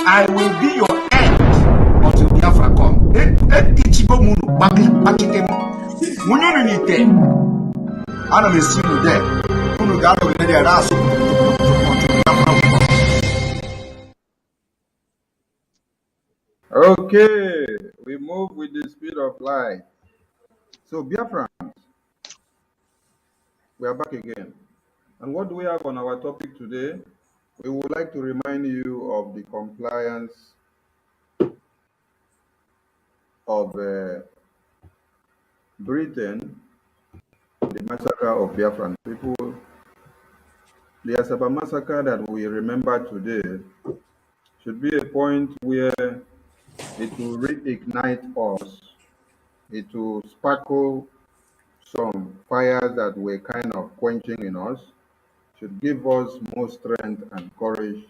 I will be your end until Biafra come. Ichibo munu bakite munyo ni te. Ana me see you there. Unu ga no there that's until Biafra will come. Okay, we move with the speed of light. So Biafra, we are back again. And what do we have on our topic today? We would like to remind you of the compliance of Britain, the massacre of Biafran people. The Asaba massacre that we remember today should be a point where it will reignite us. It will sparkle some fires that were kind of quenching in us, should give us more strength and courage,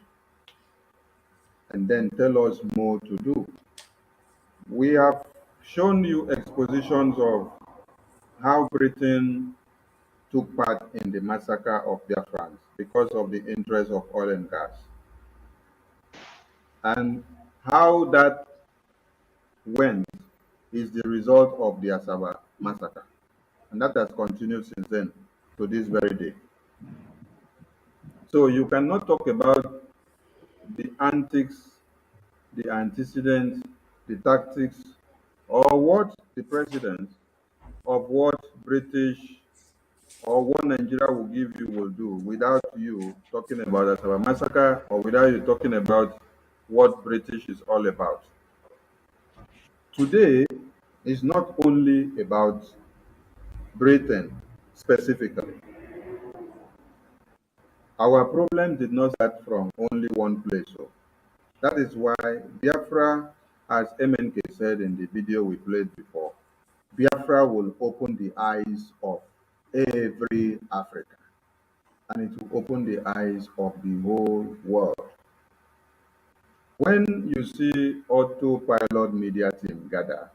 and then tell us more to do. We have shown you expositions of how Britain took part in the massacre of Biafrans because of the interest of oil and gas, and how that went is the result of the Asaba massacre. And that has continued since then to this very day. So you cannot talk about the antics, the antecedents, the tactics, or what the president of what British or what Nigeria will give you will do without you talking about the Asaba massacre or without you talking about what British is all about. Today is not only about Britain specifically. Our problem did not start from only one place. So that is why Biafra, as MNK said in the video we played before, Biafra will open the eyes of every African, and it will open the eyes of the whole world. When you see autopilot media team gather,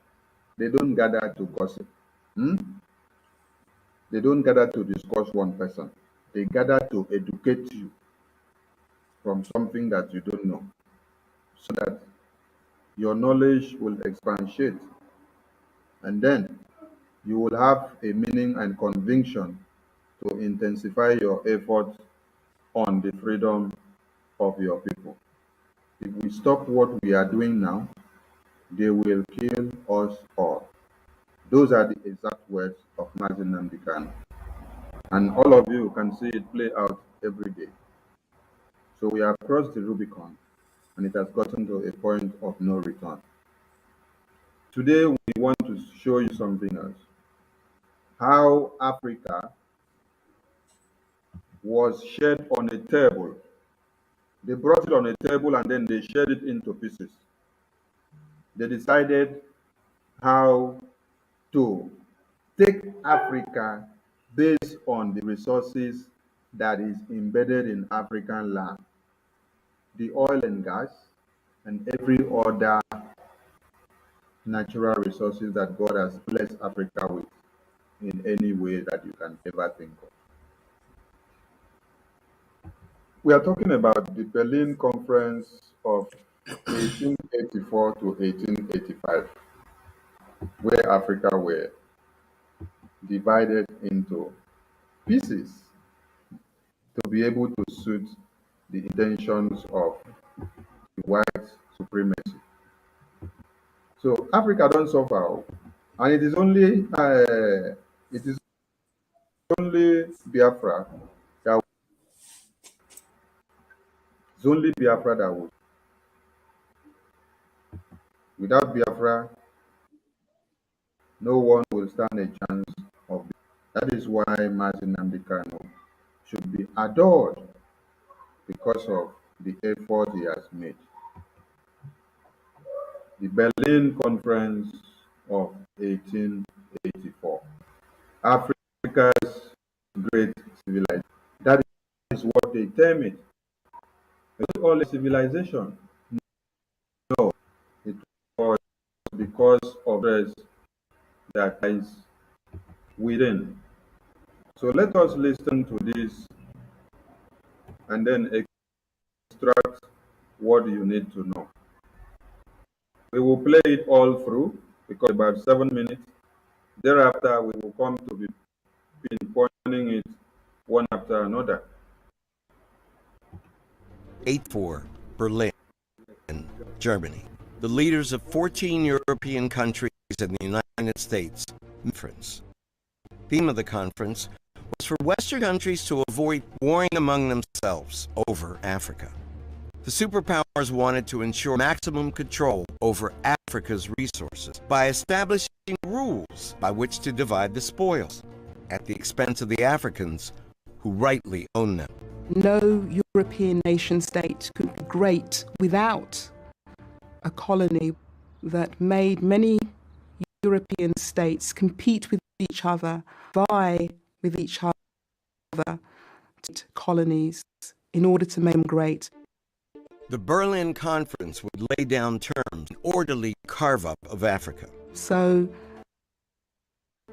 they don't gather to gossip. Hmm? They don't gather to discuss one person. They gather to educate you from something that you don't know, so that your knowledge will expatiate, and then you will have a meaning and conviction to intensify your efforts on the freedom of your people. If we stop what we are doing now, they will kill us all. Those are the exact words of Mazin Namdekan. And all of you can see it play out every day. So we have crossed the Rubicon, and it has gotten to a point of no return. Today, we want to show you something else. How Africa was shared on a table. They brought it on a table and then they shared it into pieces. They decided how to take Africa based on the resources that is embedded in African land, the oil and gas, and every other natural resources that God has blessed Africa with in any way that you can ever think of. We are talking about the Berlin Conference of 1884 to 1885, where Africa were divided into pieces to be able to suit the intentions of the white supremacy. So Africa don't suffer, and it is only Biafra that it's only Biafra that would. Without Biafra, no one will stand a chance of. That is why Mazin Namdekan should be adored because of the effort he has made. The Berlin Conference of 1884, Africa's great civilization. That is what they term it. It's all a civilization. No, it was because of this that is within. So let us listen to this and then extract what you need to know. We will play it all through because about 7 minutes. Thereafter, we will come to be pinpointing it one after another. 8-4, Berlin, Germany. The leaders of 14 European countries and the United States conference. Theme of the conference was for Western countries to avoid warring among themselves over Africa. The superpowers wanted to ensure maximum control over Africa's resources by establishing rules by which to divide the spoils at the expense of the Africans who rightly own them. No European nation state could be great without a colony that made many European states compete with each other, vie with each other, colonies in order to make them great. The Berlin Conference would lay down terms, an orderly carve-up of Africa. So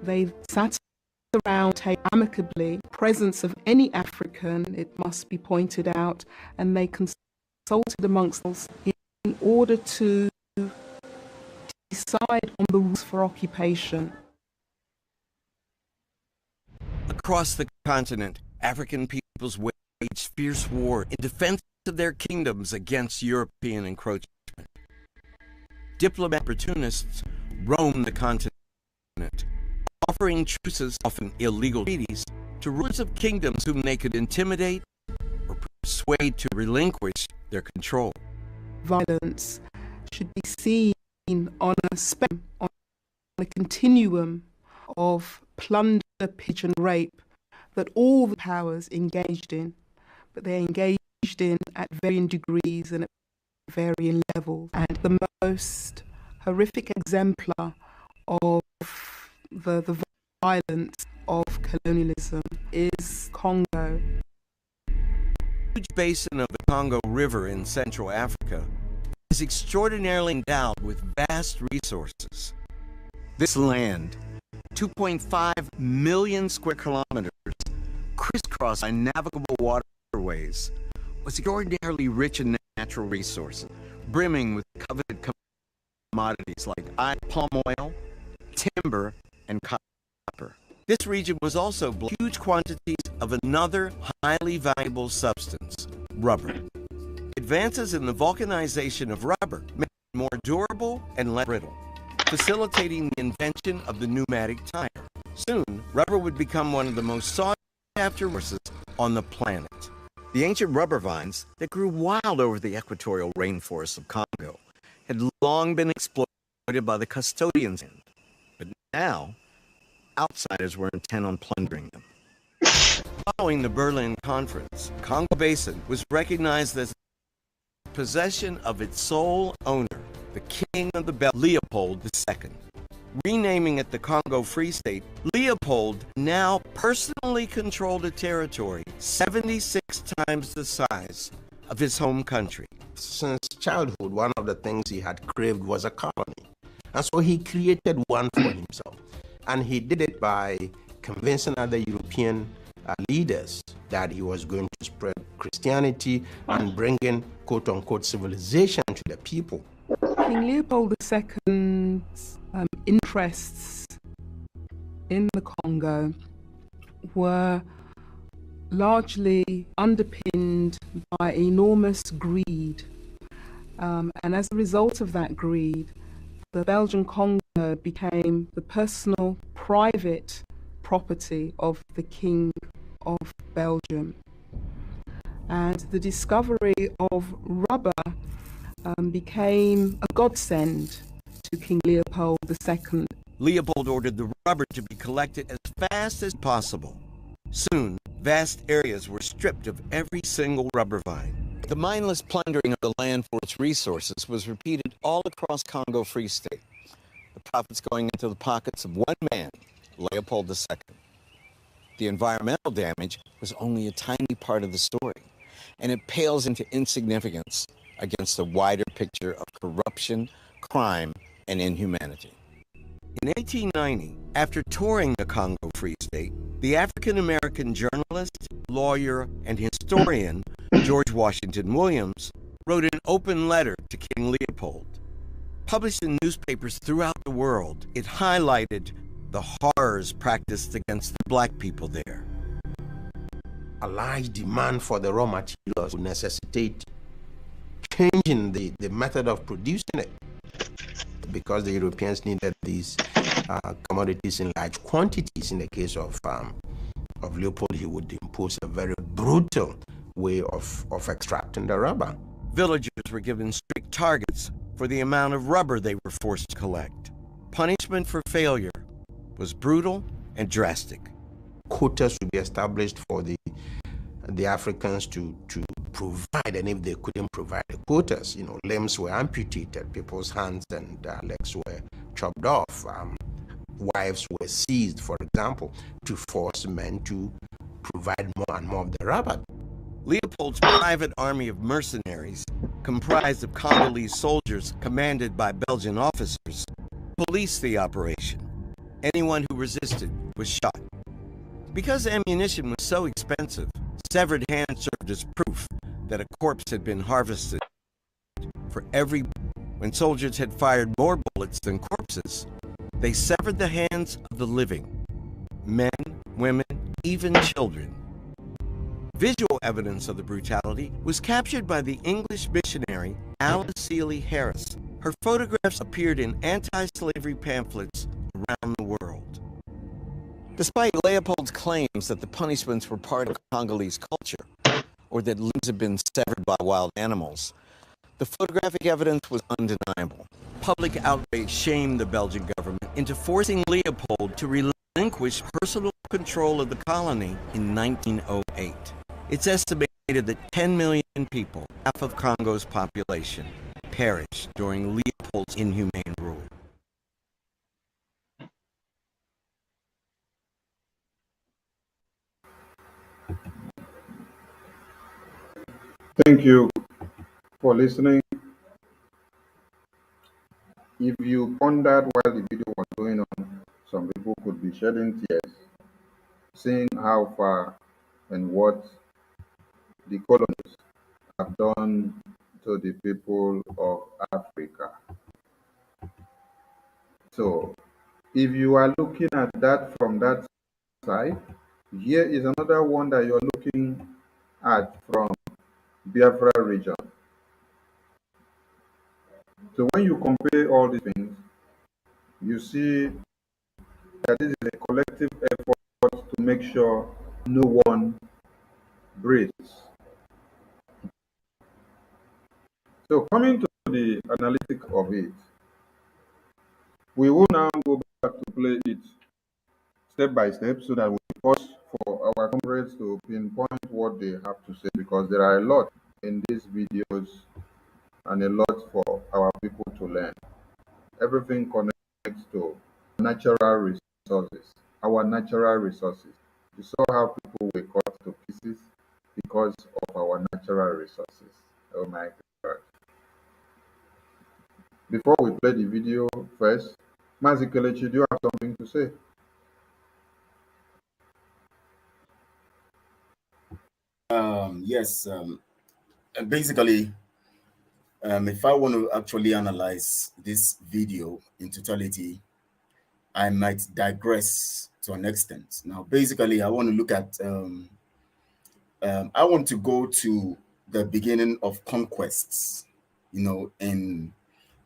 they sat around amicably, presence of any African, it must be pointed out, and they consulted amongst themselves in order to decide on the rules for occupation. Across the continent, African peoples waged fierce war in defense of their kingdoms against European encroachment. Diplomatic opportunists roamed the continent, offering truces, often illegal treaties, to rulers of kingdoms whom they could intimidate or persuade to relinquish their control. Violence should be seen on a spectrum, on a continuum of plunder, pillage, and rape that all the powers engaged in, but they engaged in at varying degrees and at varying levels. And the most horrific exemplar of the violence of colonialism is Congo. The huge basin of the Congo River in Central Africa is extraordinarily endowed with vast resources. This land, 2.5 million square kilometers, crisscrossed by navigable waterways, was extraordinarily rich in natural resources, brimming with coveted commodities like palm oil, timber, and copper. This region was also blessed with huge quantities of another highly valuable substance, rubber. Advances in the vulcanization of rubber made it more durable and less brittle, facilitating the invention of the pneumatic tire. Soon, rubber would become one of the most sought-after resources on the planet. The ancient rubber vines that grew wild over the equatorial rainforests of Congo had long been exploited by the custodians, but now outsiders were intent on plundering them. Following the Berlin Conference, Congo Basin was recognized as the possession of its sole owner, the King of the Belgians, Leopold II. Renaming it the Congo Free State, Leopold now personally controlled a territory 76 times the size of his home country. Since childhood, one of the things he had craved was a colony. And so he created one for himself. And he did it by convincing other European leaders that he was going to spread Christianity and bring in quote-unquote civilization to the people. King Leopold II's interests in the Congo were largely underpinned by enormous greed. And as a result of that greed, the Belgian Congo became the personal, private property of the King of Belgium. And the discovery of rubber became a godsend to King Leopold II. Leopold ordered the rubber to be collected as fast as possible. Soon, vast areas were stripped of every single rubber vine. The mindless plundering of the land for its resources was repeated all across Congo Free State, the profits going into the pockets of one man, Leopold II. The environmental damage was only a tiny part of the story, and it pales into insignificance against the wider picture of corruption, crime, and inhumanity. In 1890, after touring the Congo Free State, the African-American journalist, lawyer, and historian George Washington Williams wrote an open letter to King Leopold. Published in newspapers throughout the world, it highlighted the horrors practiced against the black people there. A large demand for the raw materials would necessitate changing the method of producing it, because the Europeans needed these commodities in large quantities. In the case of Leopold, he would impose a very brutal way of extracting the rubber. Villagers were given strict targets for the amount of rubber they were forced to collect. Punishment for failure was brutal and drastic. Quotas would be established for the Africans to provide, and if they couldn't provide the quotas, limbs were amputated, people's hands and legs were chopped off, wives were seized, for example, to force men to provide more and more of the rubber. Leopold's private army of mercenaries, comprised of Congolese soldiers commanded by Belgian officers, policed the operation. Anyone who resisted was shot. Because ammunition was so expensive, severed hands served as proof that a corpse had been harvested. When soldiers had fired more bullets than corpses, they severed the hands of the living, men, women, even children. Visual evidence of the brutality was captured by the English missionary Alice Seeley Harris. Her photographs appeared in anti-slavery pamphlets around the world. Despite Leopold's claims that the punishments were part of Congolese culture, or that limbs had been severed by wild animals, the photographic evidence was undeniable. Public outrage shamed the Belgian government into forcing Leopold to relinquish personal control of the colony in 1908. It's estimated that 10 million people, half of Congo's population, perished during Leopold's inhumane rule. Thank you for listening. If you pondered while the video was going on, some people could be shedding tears, seeing how far and what the colonists have done to the people of Africa. So, if you are looking at that from that side, here is another one that you're looking at from Biafra region. So when you compare all these things, you see that this is a collective effort to make sure no one breathes. So coming to the analytic of it, we will now go back to play it step by step so that we pause for our comrades to pinpoint what they have to say, because there are a lot in these videos and a lot for our people to learn. Everything connects to natural resources, our natural resources. You saw how people were cut to pieces because of our natural resources. Oh my God. Before we play the video first, Mazi Kelechi, do you have something to say? Yes. Basically, if I want to actually analyze this video in totality, I might digress to an extent. Now, basically, I want to look at, I want to go to the beginning of conquests, in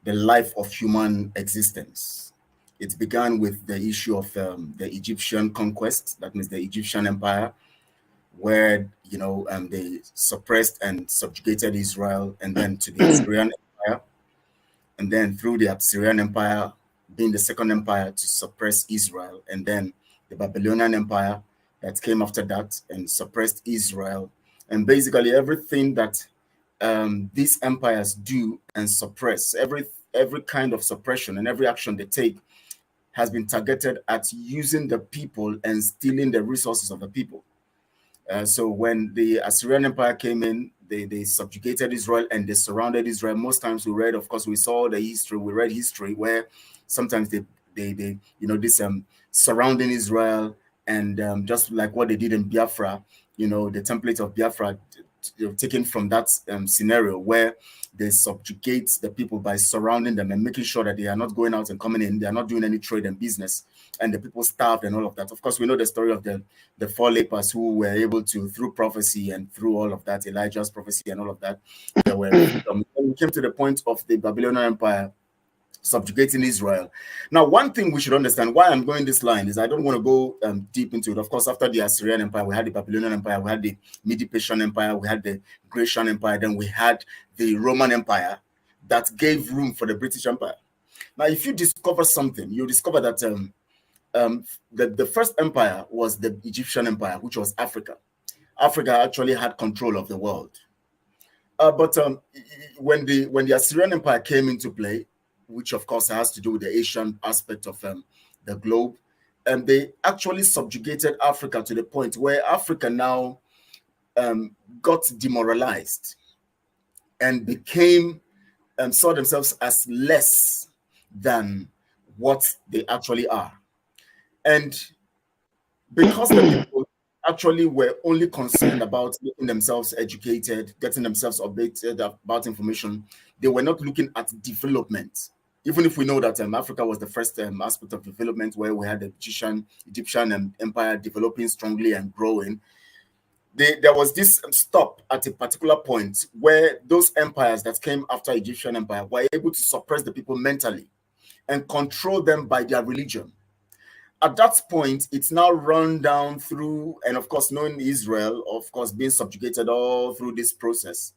the life of human existence. It began with the issue of the Egyptian conquest, that means the Egyptian Empire, where they suppressed and subjugated Israel, and then to the Assyrian Empire, and then through the Assyrian Empire being the second empire to suppress Israel, and then the Babylonian Empire that came after that and suppressed Israel. And basically everything that these empires do and suppress, every kind of suppression and every action they take has been targeted at using the people and stealing the resources of the people. So when the Assyrian Empire came in, they subjugated Israel and they surrounded Israel. Most times we read, of course, we saw the history, we read history where sometimes they surrounding Israel, and just like what they did in Biafra, the template of Biafra taken from that scenario where they subjugate the people by surrounding them and making sure that they are not going out and coming in, they are not doing any trade and business, and the people starved and all of that. Of course, we know the story of the four lepers who were able to, through prophecy and through all of that, Elijah's prophecy and all of that, there were freedom. When we came to the point of the Babylonian Empire subjugating Israel. Now, one thing we should understand, why I'm going this line is I don't want to go deep into it. Of course, after the Assyrian Empire, we had the Babylonian Empire, we had the Medo-Persian Empire, we had the Grecian Empire, then we had the Roman Empire that gave room for the British Empire. Now, if you discover something, you discover that the first empire was the Egyptian Empire, which was Africa. Africa actually had control of the world. But when the Assyrian Empire came into play, which of course has to do with the Asian aspect of the globe, and they actually subjugated Africa to the point where Africa now got demoralized and became saw themselves as less than what they actually are. And because the people actually were only concerned about making themselves educated, getting themselves updated about information, they were not looking at development. Even if we know that Africa was the first aspect of development where we had the Egyptian empire developing strongly and growing, there was this stop at a particular point where those empires that came after Egyptian empire were able to suppress the people mentally and control them by their religion. At that point, it's now run down through, and of course, knowing Israel, of course, being subjugated all through this process.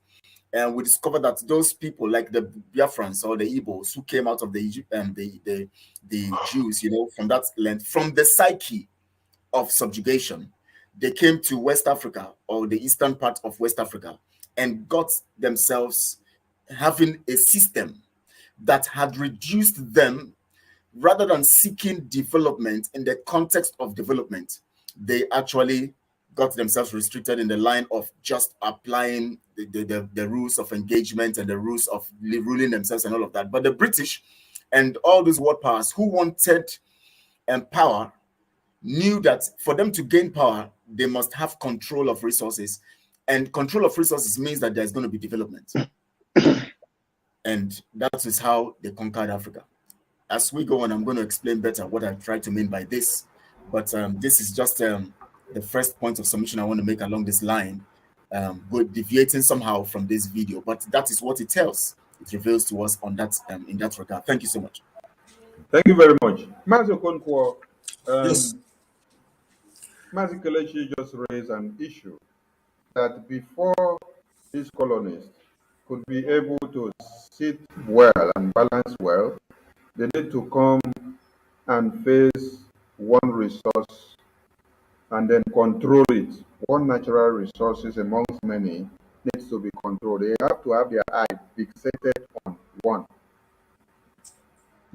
And we discovered that those people, like the Biafrans or the Igbos, who came out of the Jews, from that land, from the psyche of subjugation, they came to West Africa or the eastern part of West Africa and got themselves having a system that had reduced them. Rather than seeking development in the context of development, they actually got themselves restricted in the line of just applying the rules of engagement and the rules of ruling themselves and all of that. But the British and all those world powers who wanted power knew that for them to gain power, they must have control of resources. And control of resources means that there's going to be development. And that is how they conquered Africa. As we go on, I'm going to explain better what I try to mean by this. But this is just the first point of submission I want to make along this line, deviating somehow from this video. But that is what it tells. It reveals to us on that in that regard. Thank you so much. Thank you very much. Mazi Okonkwo, Yes. Mazi Kelechi just raised an issue that before these colonists could be able to sit well and balance well, they need to come and face one resource and then control it. One natural resources amongst many needs to be controlled. They have to have their eye fixated on one.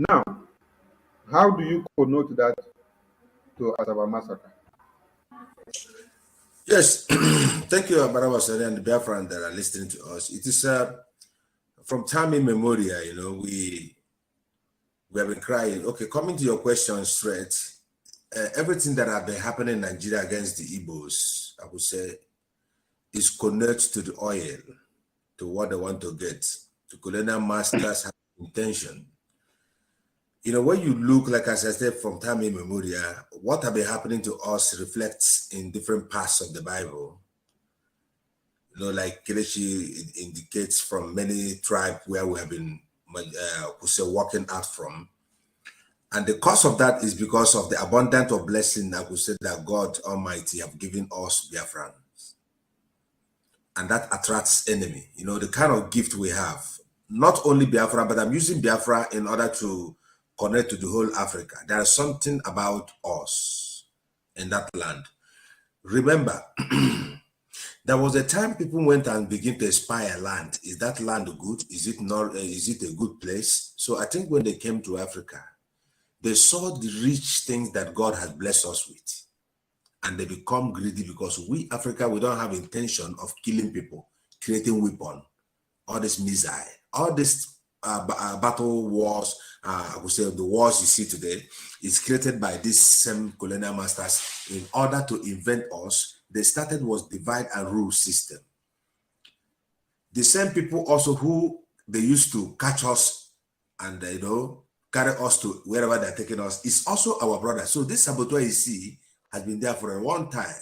Now, how do you connote that to Asaba massacre? Yes, thank you, Barabasari and the Biafran that are listening to us. It is from time immemorial, we have been crying. Okay, coming to your question straight, everything that have been happening in Nigeria against the Igbos, I would say, is connected to the oil, to what they want to get. The colonial masters have intention. When you look, like as I said, from time immemorial, what have been happening to us reflects in different parts of the Bible. Like Kelechi indicates, from many tribes where we have been walking out from. And the cause of that is because of the abundance of blessing that we say that God Almighty have given us Biafrans. And that attracts enemy. The kind of gift we have, not only Biafra, but I'm using Biafra in order to connect to the whole Africa. There is something about us in that land. Remember, there was a time people went and began to spy a land. Is that land good? Is it not? Is it a good place? So I think when they came to Africa, they saw the rich things that God has blessed us with. And they become greedy because we, Africa, we don't have intention of killing people, creating weapon, all this missile, all this battle wars, I would say the wars you see today is created by these same colonial masters in order to invent us. They started was divide and rule system. the same people also who they used to catch us and carry us to wherever they're taking us is also our brother. So this saboteur you see has been there for a long time.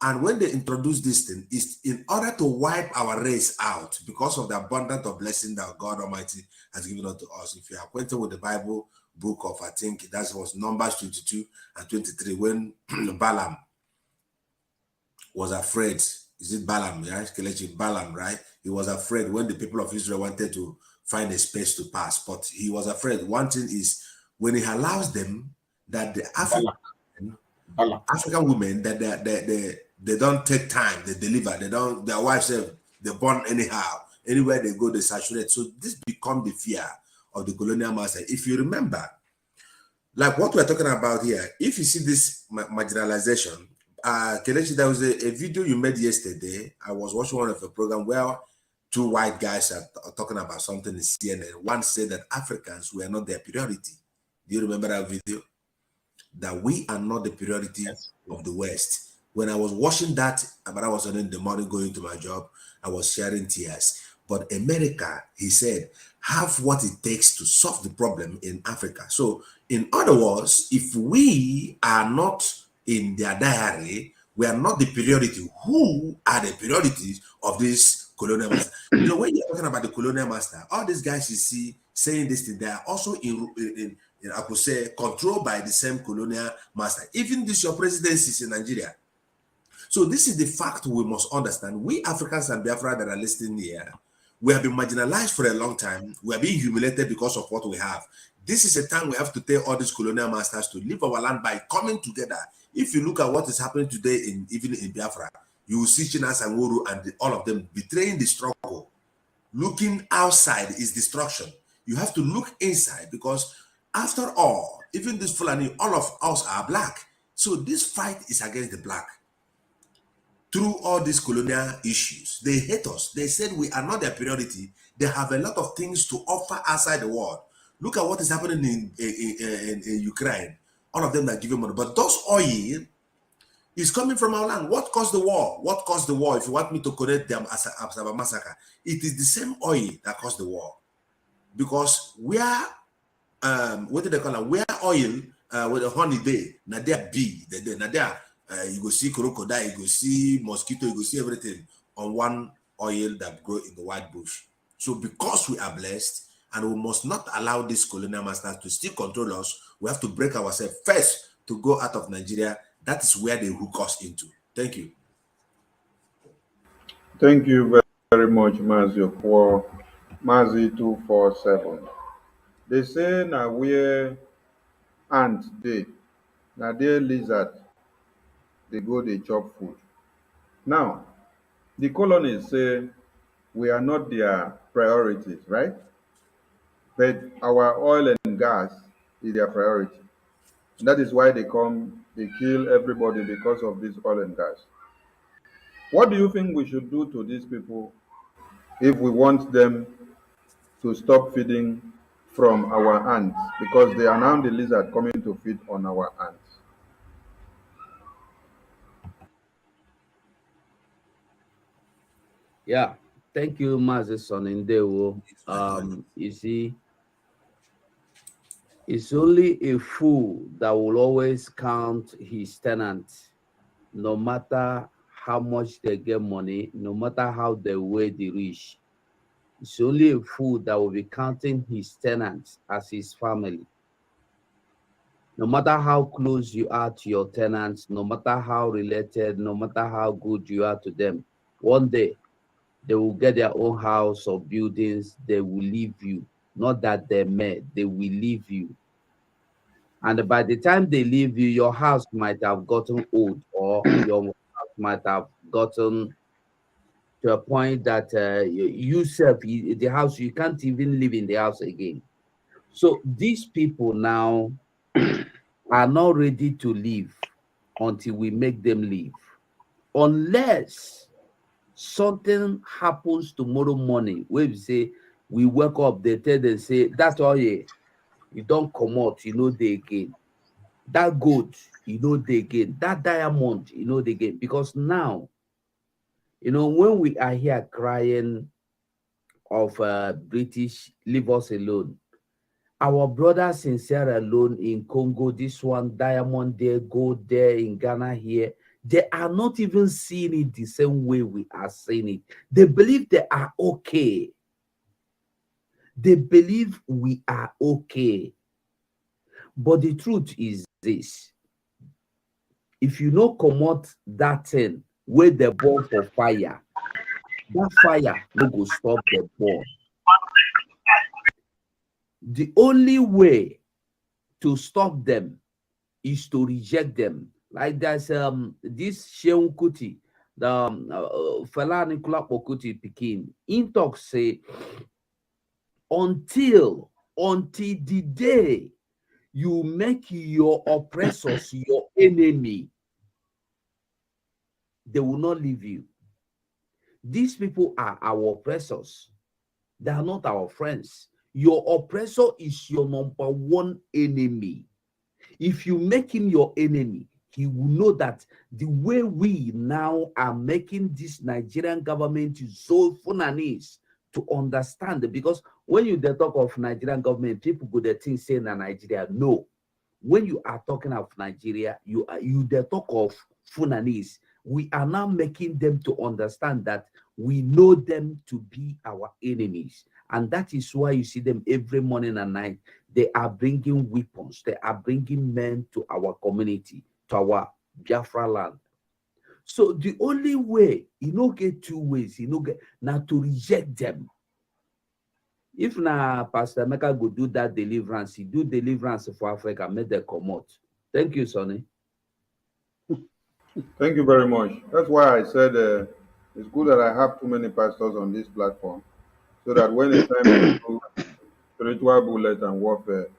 And when they introduce this thing, it's in order to wipe our race out because of the abundance of blessing that God Almighty has given unto us. If you are acquainted with the Bible book of, I think that was Numbers 22 and 23, when Balaam was afraid. Is it Balaam? Yeah, Balaam, right? He was afraid when the people of Israel wanted to find a space to pass, but he was afraid. One thing is when he allows them that the African women that they don't take time, they deliver, they don't, their wives say they born anyhow. Anywhere they go, they saturate. So this become the fear of the colonial master. If you remember, like what we're talking about here, if you see this marginalization, Kelechi, there was a video you made yesterday. I was watching one of a program where two white guys are talking about something in CNN. One said that Africans were not their priority. Do you remember that video? That we are not the priority of the West. When I was watching that, but I was in the morning going to my job, I was sharing tears. But America, he said, have what it takes to solve the problem in Africa. So, in other words, if we are not in their diary, we are not the priority. Who are the priorities of this colonial master? When you're talking about the colonial master, all these guys you see saying this thing, they are also in I could say, controlled by the same colonial master. Even this, your presidency in Nigeria. So this is the fact we must understand. We Africans and Biafra that are listening here, we have been marginalized for a long time. We are being humiliated because of what we have. This is a time we have to tell all these colonial masters to leave our land by coming together. If you look at what is happening today, even in Biafra, you will see Chinas and Wuru and all of them betraying the struggle. Looking outside is destruction. You have to look inside because after all, even this Fulani, all of us are black. So this fight is against the black. Through all these colonial issues, they hate us. They said we are not their priority. They have a lot of things to offer outside the world. Look at what is happening in Ukraine. All of them are giving money. But those oil is coming from our land. What caused the war? What caused the war? If you want me to connect them as a massacre, it is the same oil that caused the war. Because we are what do they call it? Where oil with a honey day, now there bee, now there you go see crocodile, you go see mosquito, you go see everything on one oil that grow in the white bush. So because we are blessed and we must not allow these colonial masters to still control us, we have to break ourselves first to go out of Nigeria. That is where they hook us into. Thank you. Thank you very much, Mazio, for Mazi 247. They say na where ant dey, na there lizard they go they chop food. Now, the colonists say we are not their priorities, right? But our oil and gas is their priority. And that is why they come, they kill everybody because of this oil and gas. What do you think we should do to these people if we want them to stop feeding from our ants? Because they are now the lizard coming to feed on our ants. Yeah, thank you, Mazis Sonindewo. You see, it's only a fool that will always count his tenants, no matter how much they get money, no matter how they weigh the rich. It's only a fool that will be counting his tenants as his family. No matter how close you are to your tenants, no matter how related, no matter how good you are to them, one day they will get their own house or buildings, they will leave you. Not that they may, they will leave you. And by the time they leave you, your house might have gotten old, or your house might have gotten to a point that the house, you can't even live in the house again. So these people now are not ready to leave until we make them leave. Unless something happens tomorrow morning, where we say, we wake up, they tell them, say, that's all you don't come out, you know, they again. That gold, you know, they again. That diamond, you know, they again. Because now, you know, when we are here crying of British, leave us alone. Our brothers in Sierra Leone, in Congo, this one, diamond there, gold there, in Ghana here, they are not even seeing it the same way we are seeing it. They believe they are okay. They believe we are okay. But the truth is this. If you no comot that thing where they burn for fire, that fire no go stop the burn. The only way to stop them is to reject them. Like there's this Sheung Kuti, the Fela Nicola Kuti Pikin, in talk say, until the day you make your oppressors your enemy, they will not leave you. These people are our oppressors. They are not our friends. Your oppressor is your number one enemy. If you make him your enemy, he will know that the way we now are making this Nigerian government so funanis to understand it. Because when you talk of Nigerian government, people go the thing saying that Nigeria. No. When you are talking of Nigeria, you talk of funanis. We are now making them to understand that we know them to be our enemies. And that is why you see them every morning and night. They are bringing weapons. They are bringing men to our community, to our Biafra land. So the only way, get two ways, get now to reject them. If now Pastor Mecca go do that deliverance, he do deliverance for Africa, make them come out. Thank you, Sonny. Thank you very much. That's why I said it's good that I have too many pastors on this platform, so that when it's time to do spiritual bullet and warfare,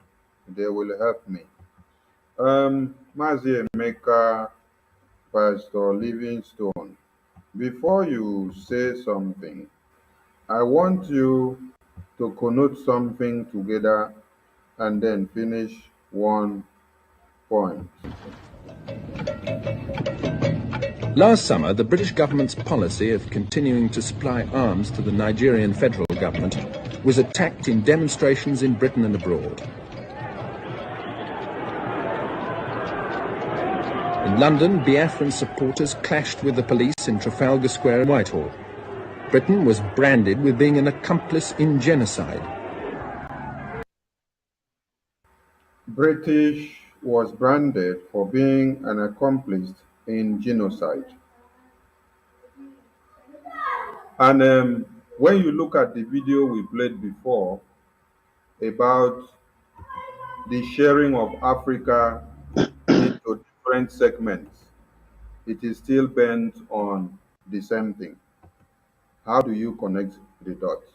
they will help me. Mazi Emeka, Pastor Livingstone, before you say something, I want you to connote something together and then finish one point. Last summer, the British government's policy of continuing to supply arms to the Nigerian federal government was attacked in demonstrations in Britain and abroad. In London, Biafran supporters clashed with the police in Trafalgar Square and Whitehall. Britain was branded with being an accomplice in genocide. British was branded for being an accomplice in genocide. And when you look at the video we played before about the sharing of Africa into different segments, it is still bent on the same thing. How do you connect the dots?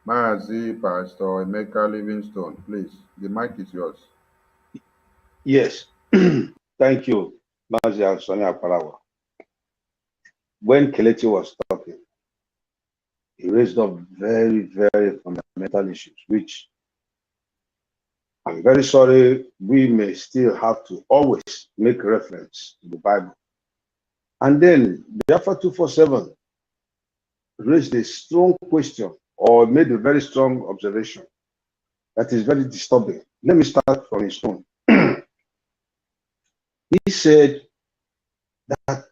Mazi, Pastor Emeka Livingstone, please, the mic is yours. Yes, thank you, Mazi and Sonia Parawa. When Kelechi was talking, he raised up very, very fundamental issues, which I'm very sorry we may still have to always make reference to the Bible. And then Biafra 247 raised a strong question or made a very strong observation that is very disturbing. Let me start from his own. He said that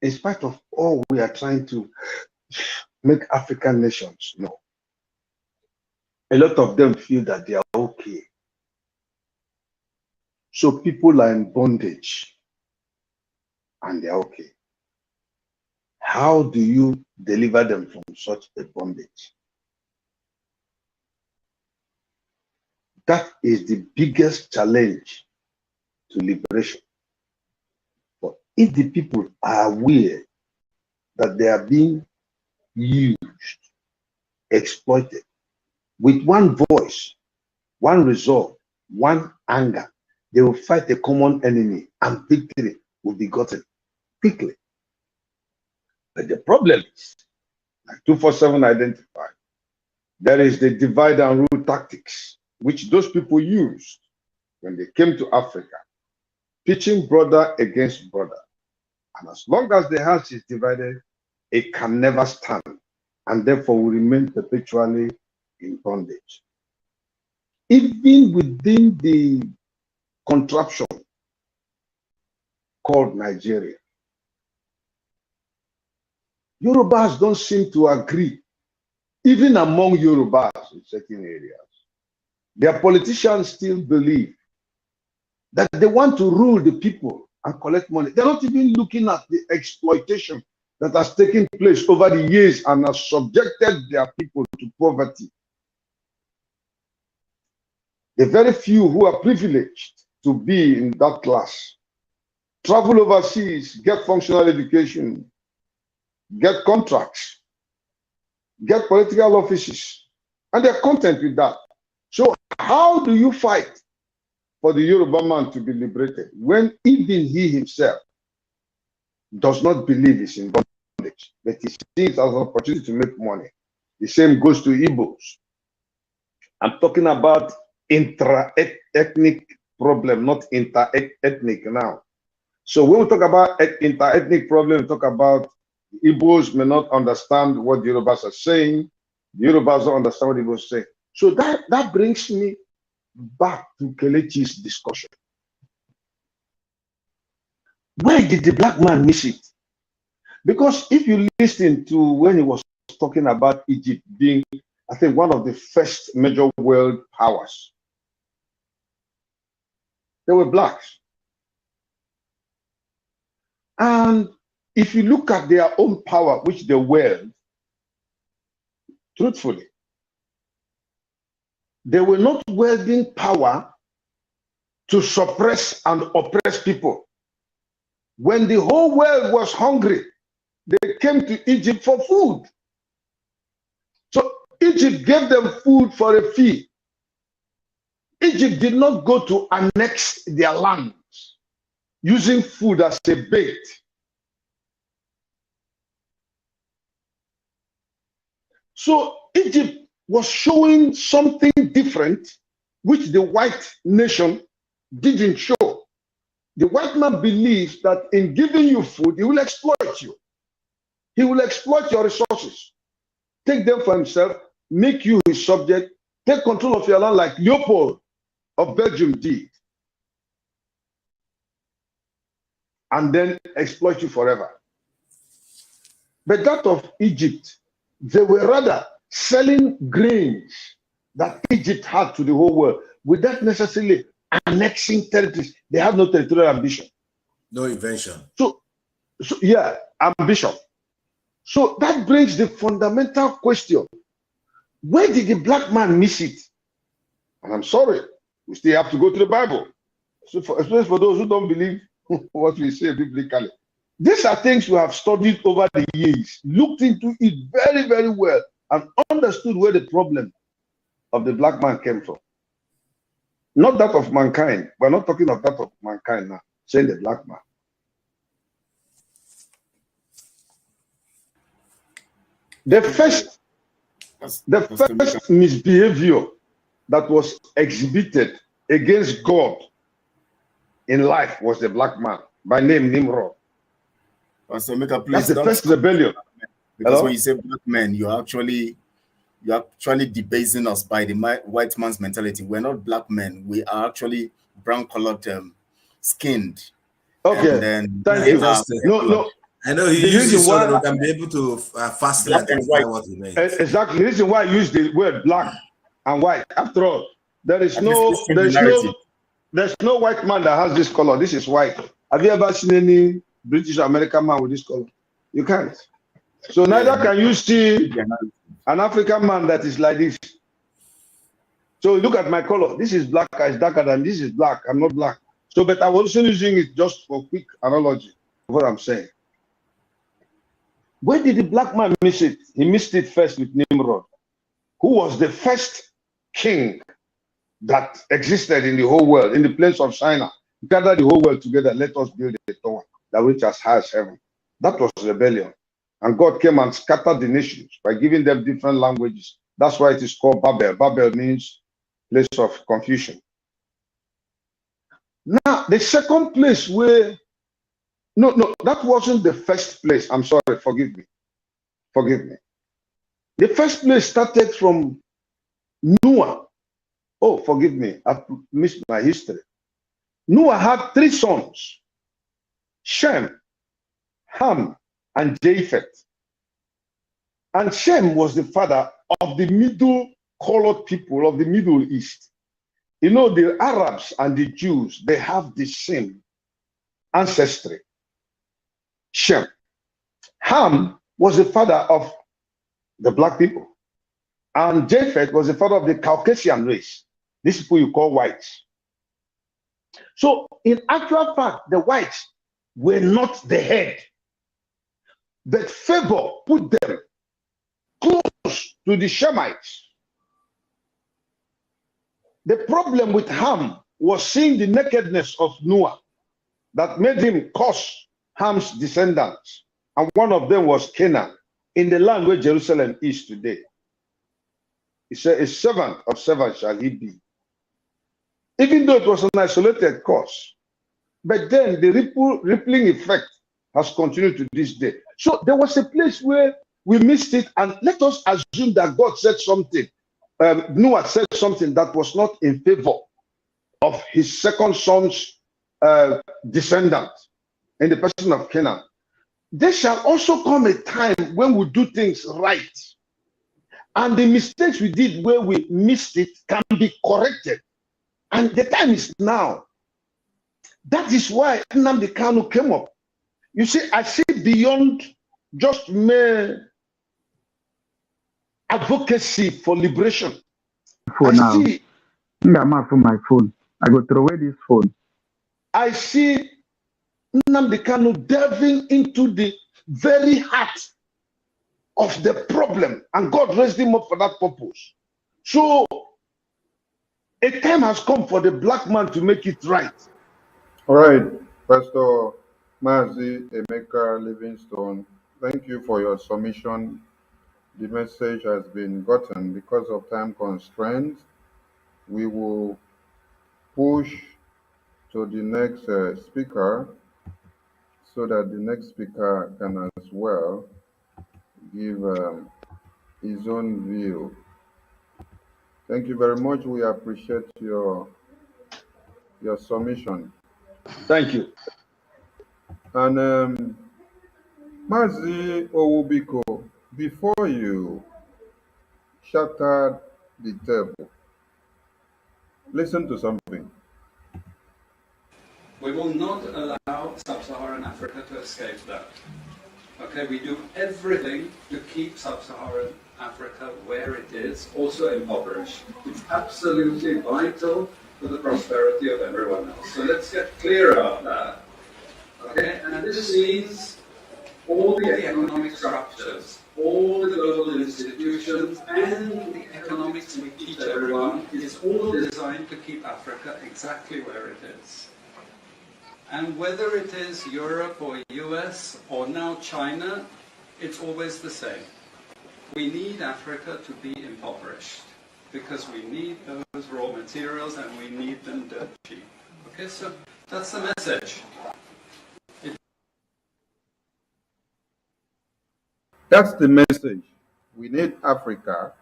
in spite of all we are trying to make African nations know, a lot of them feel that they are okay. So people are in bondage and they are okay. How do you deliver them from such a bondage? That is the biggest challenge to liberation. But if the people are aware that they are being used, exploited, with one voice, one resolve, one anger, they will fight a common enemy and victory will be gotten quickly. But the problem is, like 247 identified, there is the divide and rule tactics, which those people used when they came to Africa pitching brother against brother. And as long as the house is divided, it can never stand, and therefore will remain perpetually in bondage. Even within the contraption called Nigeria, Yorubas don't seem to agree, even among Yorubas in certain areas. Their politicians still believe that they want to rule the people and collect money. They're not even looking at the exploitation that has taken place over the years and has subjected their people to poverty. The very few who are privileged to be in that class travel overseas, get functional education, get contracts, get political offices, and they're content with that. So how do you fight for the Yoruba man to be liberated when even he himself does not believe he's in bondage, but he sees it as an opportunity to make money? The same goes to Igbos. I'm talking about intra-ethnic problem, not inter-ethnic now. So when we talk about inter-ethnic problem, we talk about Igbos may not understand what the Yorubas are saying. The Yorubas don't understand what the Igbos say. So that brings me back to Kelechi's discussion. Where did the black man miss it? Because if you listen to when he was talking about Egypt being, I think, one of the first major world powers, they were blacks. And if you look at their own power, which they wield, truthfully, they were not wielding power to suppress and oppress people. When the whole world was hungry, they came to Egypt for food. So Egypt gave them food for a fee. Egypt did not go to annex their lands using food as a bait. So Egypt was showing something different, which the white nation didn't show. The white man believes that in giving you food, he will exploit you. He will exploit your resources, take them for himself, make you his subject, take control of your land like Leopold of Belgium did, and then exploit you forever. But that of Egypt, they were rather selling grains that Egypt had to the whole world without necessarily annexing territories. They have no territorial ambition. No invention. So yeah, ambition. So that brings the fundamental question. Where did the black man miss it? And I'm sorry, we still have to go to the Bible. So especially for those who don't believe what we say biblically. These are things we have studied over the years, looked into it very, very well, and understood where the problem of the black man came from. Not that of mankind. We're not talking of that of mankind now, saying the black man. The first misbehavior that was exhibited against God in life was the black man, by name Nimrod. Pastor Mika, That's please, the first rebellion. Because when you say black men, you're actually debasing us by the white man's mentality. We're not black men. We are actually brown-colored, skinned. Okay, thank you. No. I know he uses it so that we can be able to fastly identify what he means. Exactly. The reason why I use the word black and white. After all, there's no white man that has this color. This is white. Have you ever seen any British or American man with this color? You can't. So neither can you see an African man that is like this. So look at my color. This is black, it's darker than this is black. I'm not black. So, but I was also using it just for quick analogy of what I'm saying. Where did the black man miss it? He missed it first with Nimrod, who was the first king that existed in the whole world, in the place of China. Gather the whole world together, let us build a tower that reaches as high as heaven. That was rebellion. And God came and scattered the nations by giving them different languages. That's why it is called Babel. Babel means place of confusion. Now, the second place where, no, that wasn't the first place. I'm sorry, forgive me. Forgive me. The first place started from Noah. Oh, forgive me. I've missed my history. Noah had 3 sons, Shem, Ham, and Japheth. And Shem was the father of the middle colored people of the Middle East. You know, the Arabs and the Jews, they have the same ancestry. Shem. Ham was the father of the black people. And Japheth was the father of the Caucasian race. These people you call whites. So in actual fact, the whites were not the head. But favor put them close to the Shemites. The problem with Ham was seeing the nakedness of Noah that made him curse Ham's descendants. And one of them was Canaan, in the land where Jerusalem is today. He said, a servant of servants shall he be. Even though it was an isolated curse, but then the rippling effect has continued to this day. So there was a place where we missed it, and let us assume that God said something. Noah said something that was not in favor of his second son's descendant in the person of Canaan. There shall also come a time when we do things right, and the mistakes we did where we missed it can be corrected. And the time is now. That is why Nnamdi Kanu came up. You see, I see beyond just mere advocacy for liberation. For now, I'm off my phone. I go throw away this phone. I see Nnamdi Kanu delving into the very heart of the problem, and God raised him up for that purpose. So a time has come for the black man to make it right. All right, Pastor Mazi Emeka Livingstone, thank you for your submission. The message has been gotten. Because of time constraints, we will push to the next speaker so that the next speaker can as well give his own view. Thank you very much. We appreciate your submission. Thank you. And Mazi Owubiko, before you shattered the table, listen to something. We will not allow sub-Saharan Africa to escape that. Okay, we do everything to keep sub-Saharan Africa where it is, also impoverished. It's absolutely vital for the prosperity of everyone else. So let's get clear about that. Okay, and this means all the economic structures, all the global institutions, and the economics we teach everyone is all designed to keep Africa exactly where it is. And whether it is Europe or US or now China, it's always the same. We need Africa to be impoverished because we need those raw materials and we need them dirt cheap. Okay, so that's the message. That's the message. We need Africa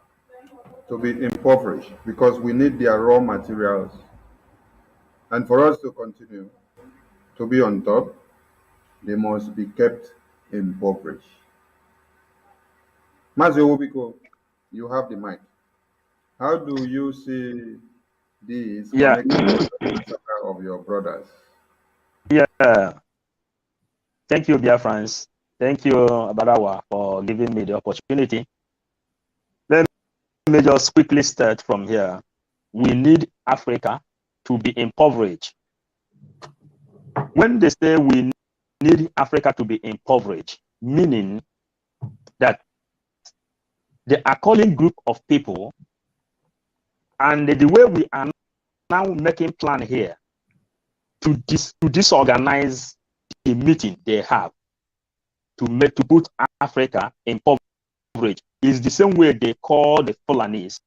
to be impoverished because we need their raw materials. And for us to continue to be on top, they must be kept impoverished. Mazi Owubiko, you have the mic. How do you see this connected to the massacre of your brothers? Yeah. Thank you, dear friends. Thank you, Abarawa, for giving me the opportunity. Let me just quickly start from here. We need Africa to be impoverished. When they say we need Africa to be impoverished, meaning that they are calling group of people, and the way we are now making plan here to disorganize the meeting they have to put Africa in impoverished is the same way they call the Fulanis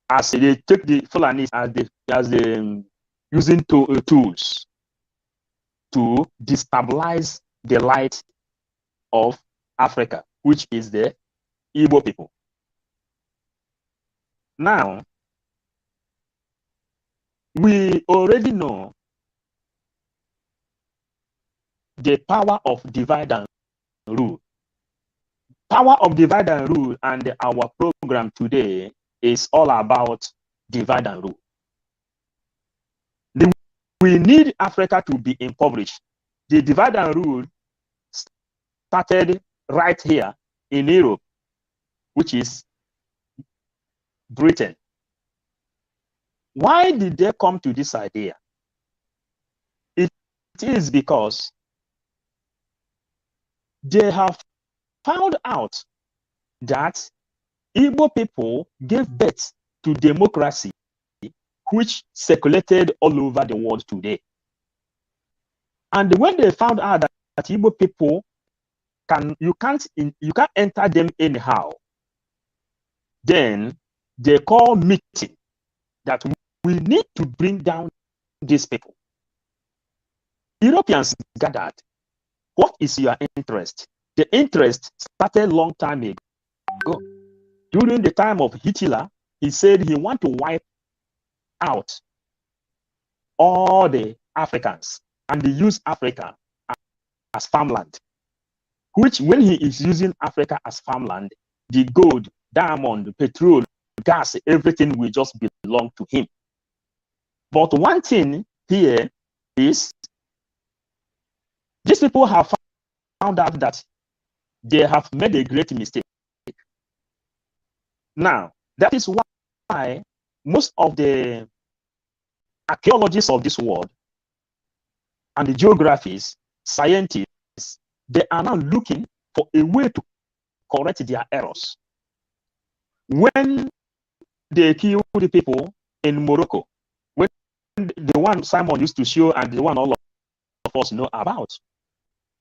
as they take the Fulanis as the using tools to destabilize the light of Africa, which is the Igbo people. Now, we already know the power of divide and rule. Power of divide and rule, and our program today is all about divide and rule. We need Africa to be impoverished. The divide and rule started right here in Europe, which is Britain. Why did they come to this idea? It is because they have found out that Igbo people gave birth to democracy, which circulated all over the world today. And when they found out that Igbo people you can't enter them anyhow, then they call meeting that we need to bring down these people. Europeans gathered. What is your interest? The interest started a long time ago. During the time of Hitler, he said he wanted to wipe out all the Africans and they use Africa as farmland, which when he is using Africa as farmland, the gold, diamond, petrol, gas, everything will just belong to him. But one thing here is these people have found out that they have made a great mistake. Now, that is why most of the archaeologists of this world and the geographers, scientists, they are now looking for a way to correct their errors. When they killed the people in Morocco, when the one Simon used to show and the one all of us know about,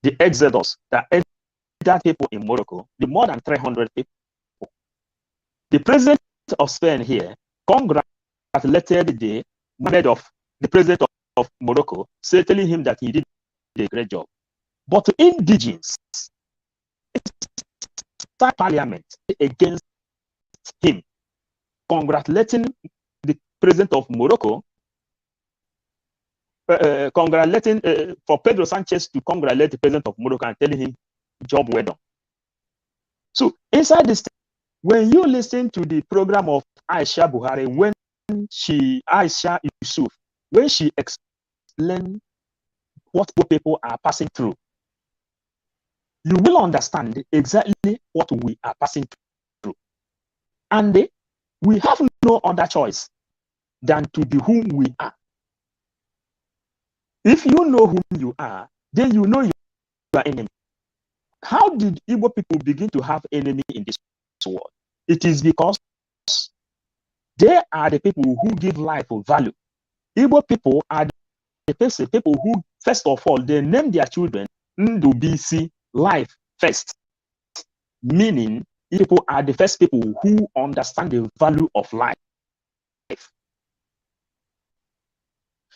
the exodus that entered people in Morocco, the more than 300 people. The president of Spain here congratulated the Mohammed of the president of Morocco, telling him that he did a great job. But the indigenous parliament against him, congratulating the president of Morocco, congratulating for Pedro Sanchez to congratulate the president of Morocco and telling him, job well done. So inside this, when you listen to the program of Aisha Buhari, when Aisha Yusuf, when she explained what people are passing through, you will understand exactly what we are passing through. And we have no other choice than to be whom we are. If you know whom you are, then you know you are enemy. How did Igbo people begin to have enemy in this world? It is because they are the people who give life value. Igbo people are the people who, first of all, they name their children Ndubisi, life first. Meaning, people are the first people who understand the value of life.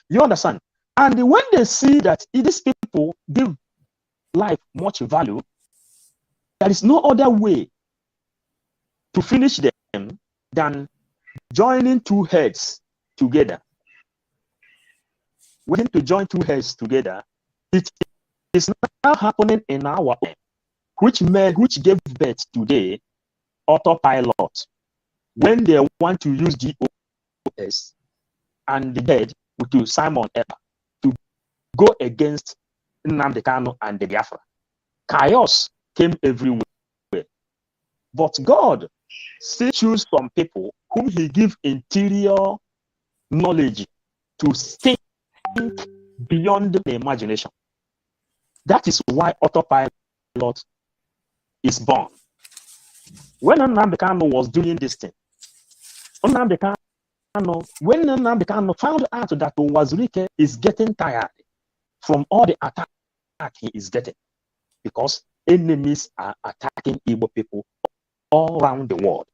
You understand? And when they see that these people give life much value, there is no other way to finish them than joining two heads together. When to join two heads together, it is now happening in our own, which gave birth today autopilot. When they want to use GOS and the head to Simon Epa to go against Nnamdi Kanu and the Biafra, chaos came everywhere. But God still choose some people whom he give interior knowledge to think beyond the imagination. That is why autopilot is born. When Nnamdi Kanu was doing this thing, when Nnamdi Kanu found out that Wazirike is getting tired from all the attack he is getting, because enemies are attacking Igbo people all around the world.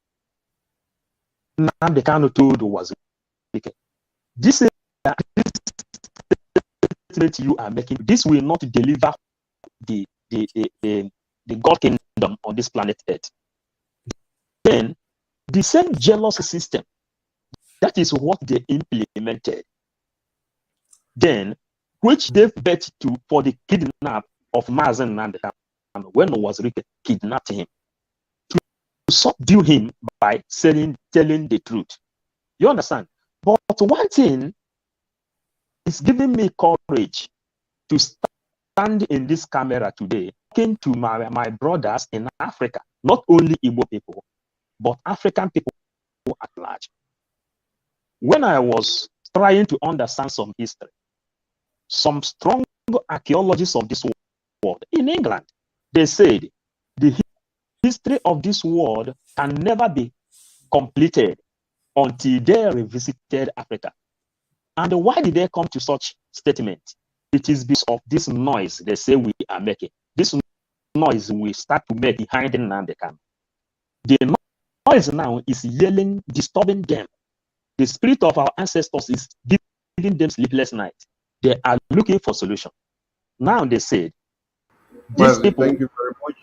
Nnamdi Kanu told was wicked. This statement you are making, this will not deliver the God kingdom on this planet Earth. Then the same jealous system, that is what they implemented. Then, which gave birth to for the kidnap of Mazen Nnamdi Kanu when Wazirike kidnapped him to subdue him by telling the truth. You understand? But one thing is giving me courage to stand in this camera today, talking to my brothers in Africa, not only Igbo people, but African people at large. When I was trying to understand some history, some strong archaeologists of this world in England, they said the history of this world can never be completed until they revisited Africa. And why did they come to such statement? It is because of this noise they say we are making. This noise we start to make behind Nnamdi Kanu. The noise now is yelling, disturbing them. The spirit of our ancestors is giving them sleepless nights. They are looking for solution. Now they said, these people. Thank you very much.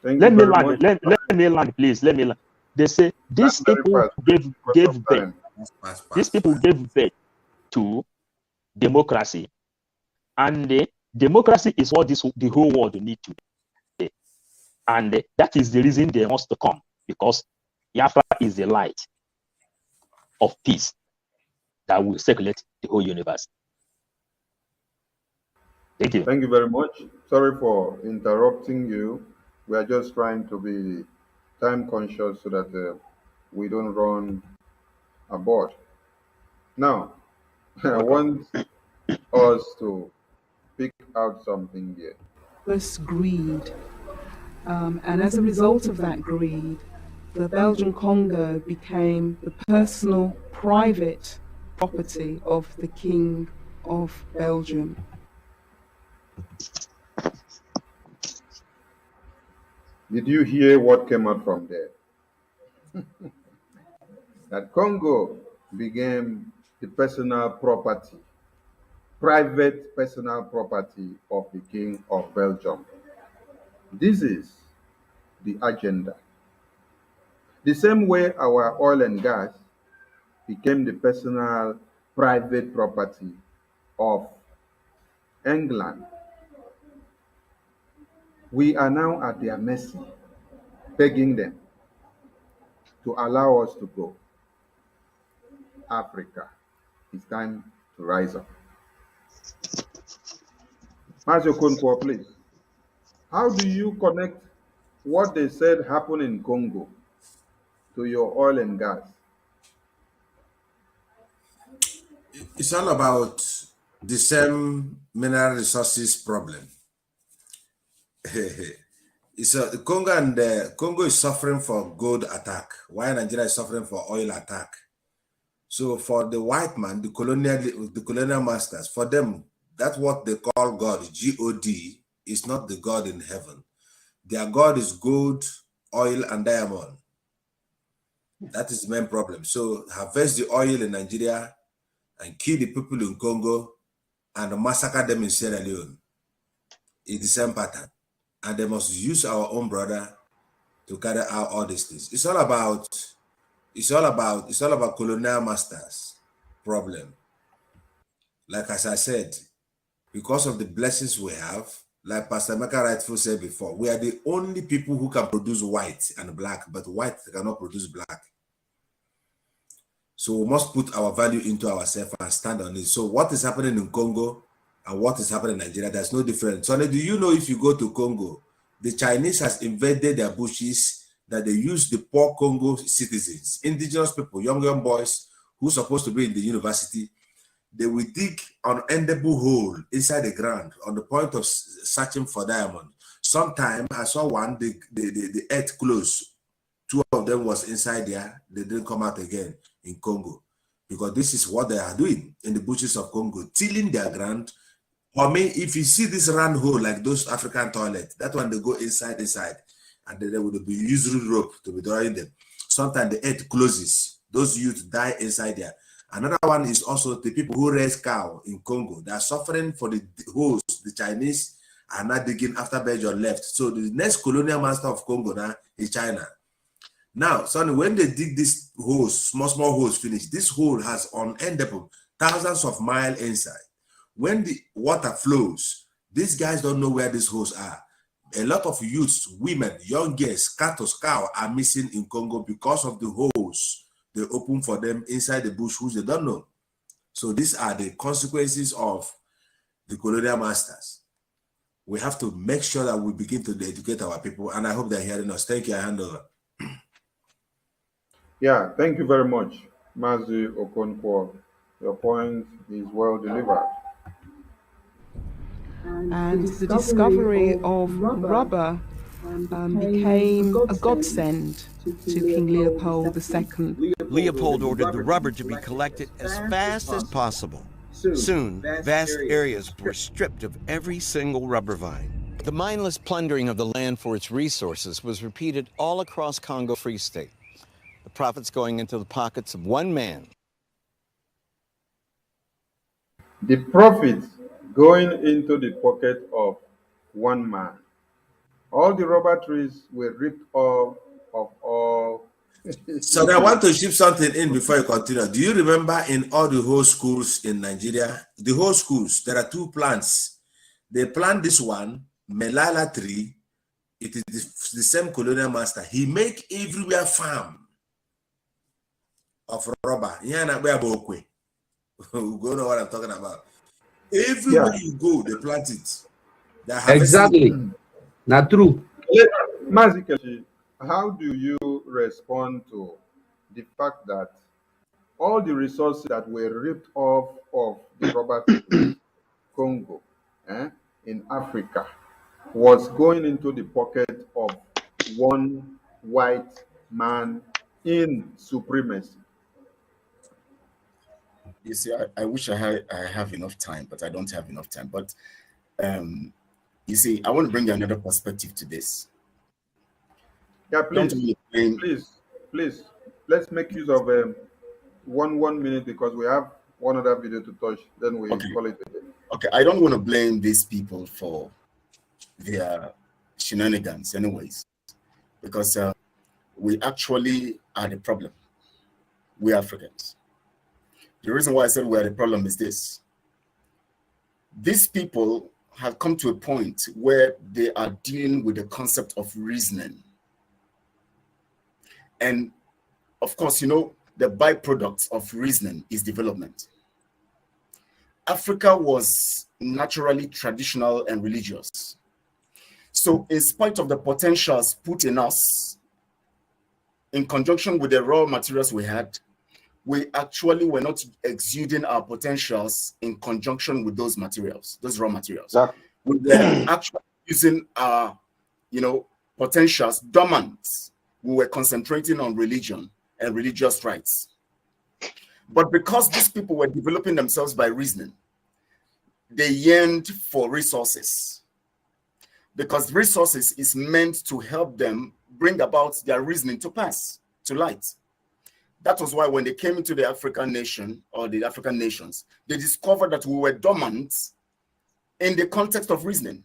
Let me land, please. Let me land. They say these people gave birth. These people gave birth to democracy, and democracy is what the whole world needs today. And that is the reason they must come, because Biafra is the light of peace that will circulate the whole universe. Thank you. Thank you very much. Sorry for interrupting you. We are just trying to be time conscious so that we don't run aboard. Now, I want us to pick out something here. This greed. And as a result of that greed, the Belgian Congo became the personal, private property of the King of Belgium. Did you hear what came out from there? That Congo became the personal property, private personal property of the King of Belgium. This is the agenda. The same way our oil and gas became the personal private property of England, we are now at their mercy, begging them to allow us to go. Africa, it's time to rise up. Master Okonkwo, please. How do you connect what they said happened in Congo to your oil and gas? It's all about the same mineral resources problem. Congo is suffering for gold attack, while Nigeria is suffering for oil attack. So for the white man, the colonial masters, for them, that's what they call God, G-O-D, is not the God in heaven. Their God is gold, oil, and diamond. That is the main problem. So harvest the oil in Nigeria and kill the people in Congo and massacre them in Sierra Leone. It's the same pattern. And they must use our own brother to carry out all these things. It's all about colonial masters problem. Like as I said, because of the blessings we have, like Pastor Mecca rightfully said before, we are the only people who can produce white and black, but white cannot produce black. So we must put our value into ourselves and stand on it. So what is happening in Congo and what is happening in Nigeria, there's no difference. So do you know if you go to Congo, the Chinese has invaded their bushes, that they use the poor Congo citizens, indigenous people, young boys who are supposed to be in the university. They will dig an unendable hole inside the ground on the point of searching for diamond. Sometime I saw one, the earth closed. Two of them was inside there. They didn't come out again in Congo, because this is what they are doing in the bushes of Congo, tilling their ground. For me, if you see this round hole like those African toilets, that one they go inside, and then they would be using rope to be drawing them. Sometimes the earth closes. Those youth die inside there. Another one is also the people who raise cow in Congo. They are suffering for the holes. The Chinese are not digging after Belgium left. So the next colonial master of Congo now is China. Now, Sonny, when they dig this holes, small holes finish, this hole has unendable thousands of miles inside. When the water flows, these guys don't know where these holes are. A lot of youths, women, young girls, cattle, cow are missing in Congo because of the holes they open for them inside the bush, which they don't know. So these are the consequences of the colonial masters. We have to make sure that we begin to educate our people, and I hope they're hearing us. Thank you. I hand over. Yeah, thank you very much, Mazi Okonkwo. Your point is well delivered. And the discovery of rubber became a godsend to King Leopold II. Leopold ordered the rubber to be collected as fast as possible. Soon, vast areas were stripped of every single rubber vine. The mindless plundering of the land for its resources was repeated all across Congo Free State, the profits going into the pockets of one man. The profits going into the pocket of one man. All the rubber trees were ripped off of all. So I want to ship something in before you continue. Do you remember in all the whole schools in Nigeria, the whole schools, there are two plants. They plant this one, Melala tree. It is the same colonial master. He make everywhere farm of rubber. You know what I'm talking about. Everywhere you go, they plant it. Exactly. Not true. Mazikeshi, how do you respond to the fact that all the resources that were ripped off of the rubber Congo in Africa was going into the pocket of one white man in supremacy? You see, I wish I have enough time, but I don't have enough time. But you see, I want to bring another perspective to this. Yeah, please, please, let's make use of 1 minute because we have one other video to touch. Then we call it a day. Okay, I don't want to blame these people for their shenanigans, anyways, because we actually are the problem. We Africans. The reason why I said we are the problem is this: these people have come to a point where they are dealing with the concept of reasoning. And of course, you know, the byproduct of reasoning is development. Africa was naturally traditional and religious. So in spite of the potentials put in us, in conjunction with the raw materials we had, we actually were not exuding our potentials in conjunction with those materials, those raw materials. Exactly. We were actually using our, potentials dormant. We were concentrating on religion and religious rites. But because these people were developing themselves by reasoning, they yearned for resources. Because resources is meant to help them bring about their reasoning to pass, to light. That was why when they came into the African nation or the African nations, they discovered that we were dormant in the context of reasoning.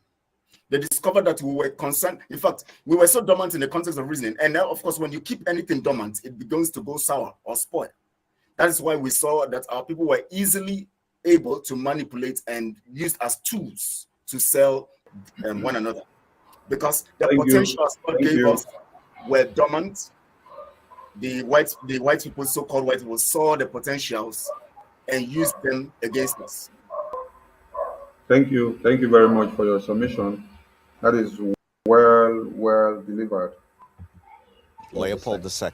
They discovered that we were concerned. In fact, we were so dormant in the context of reasoning. And now, of course, when you keep anything dormant, it begins to go sour or spoil. That is why we saw that our people were easily able to manipulate and used as tools to sell one another. Because the potentials God gave us were dormant. The white people, so-called white people, saw the potentials and used them against us. Thank you very much for your submission. That is well delivered. Leopold II.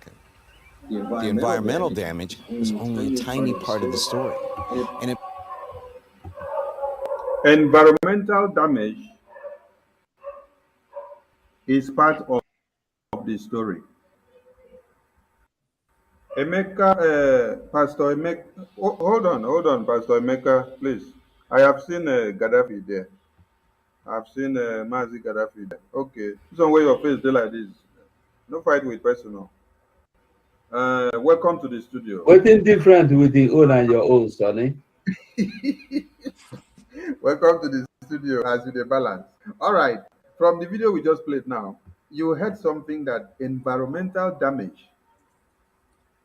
The environmental damage was only a tiny part of the story. And environmental damage is part of the story. Emeka, Pastor Emeka, hold on, Pastor Emeka, please. I have seen Gaddafi there. I've seen Mazi Gaddafi there. Okay, some way your face dey like this. No fight with personal. Welcome to the studio. What's different with the own and your own, Sonny? Welcome to the studio as with a balance. All right. From the video we just played now, you heard something that environmental damage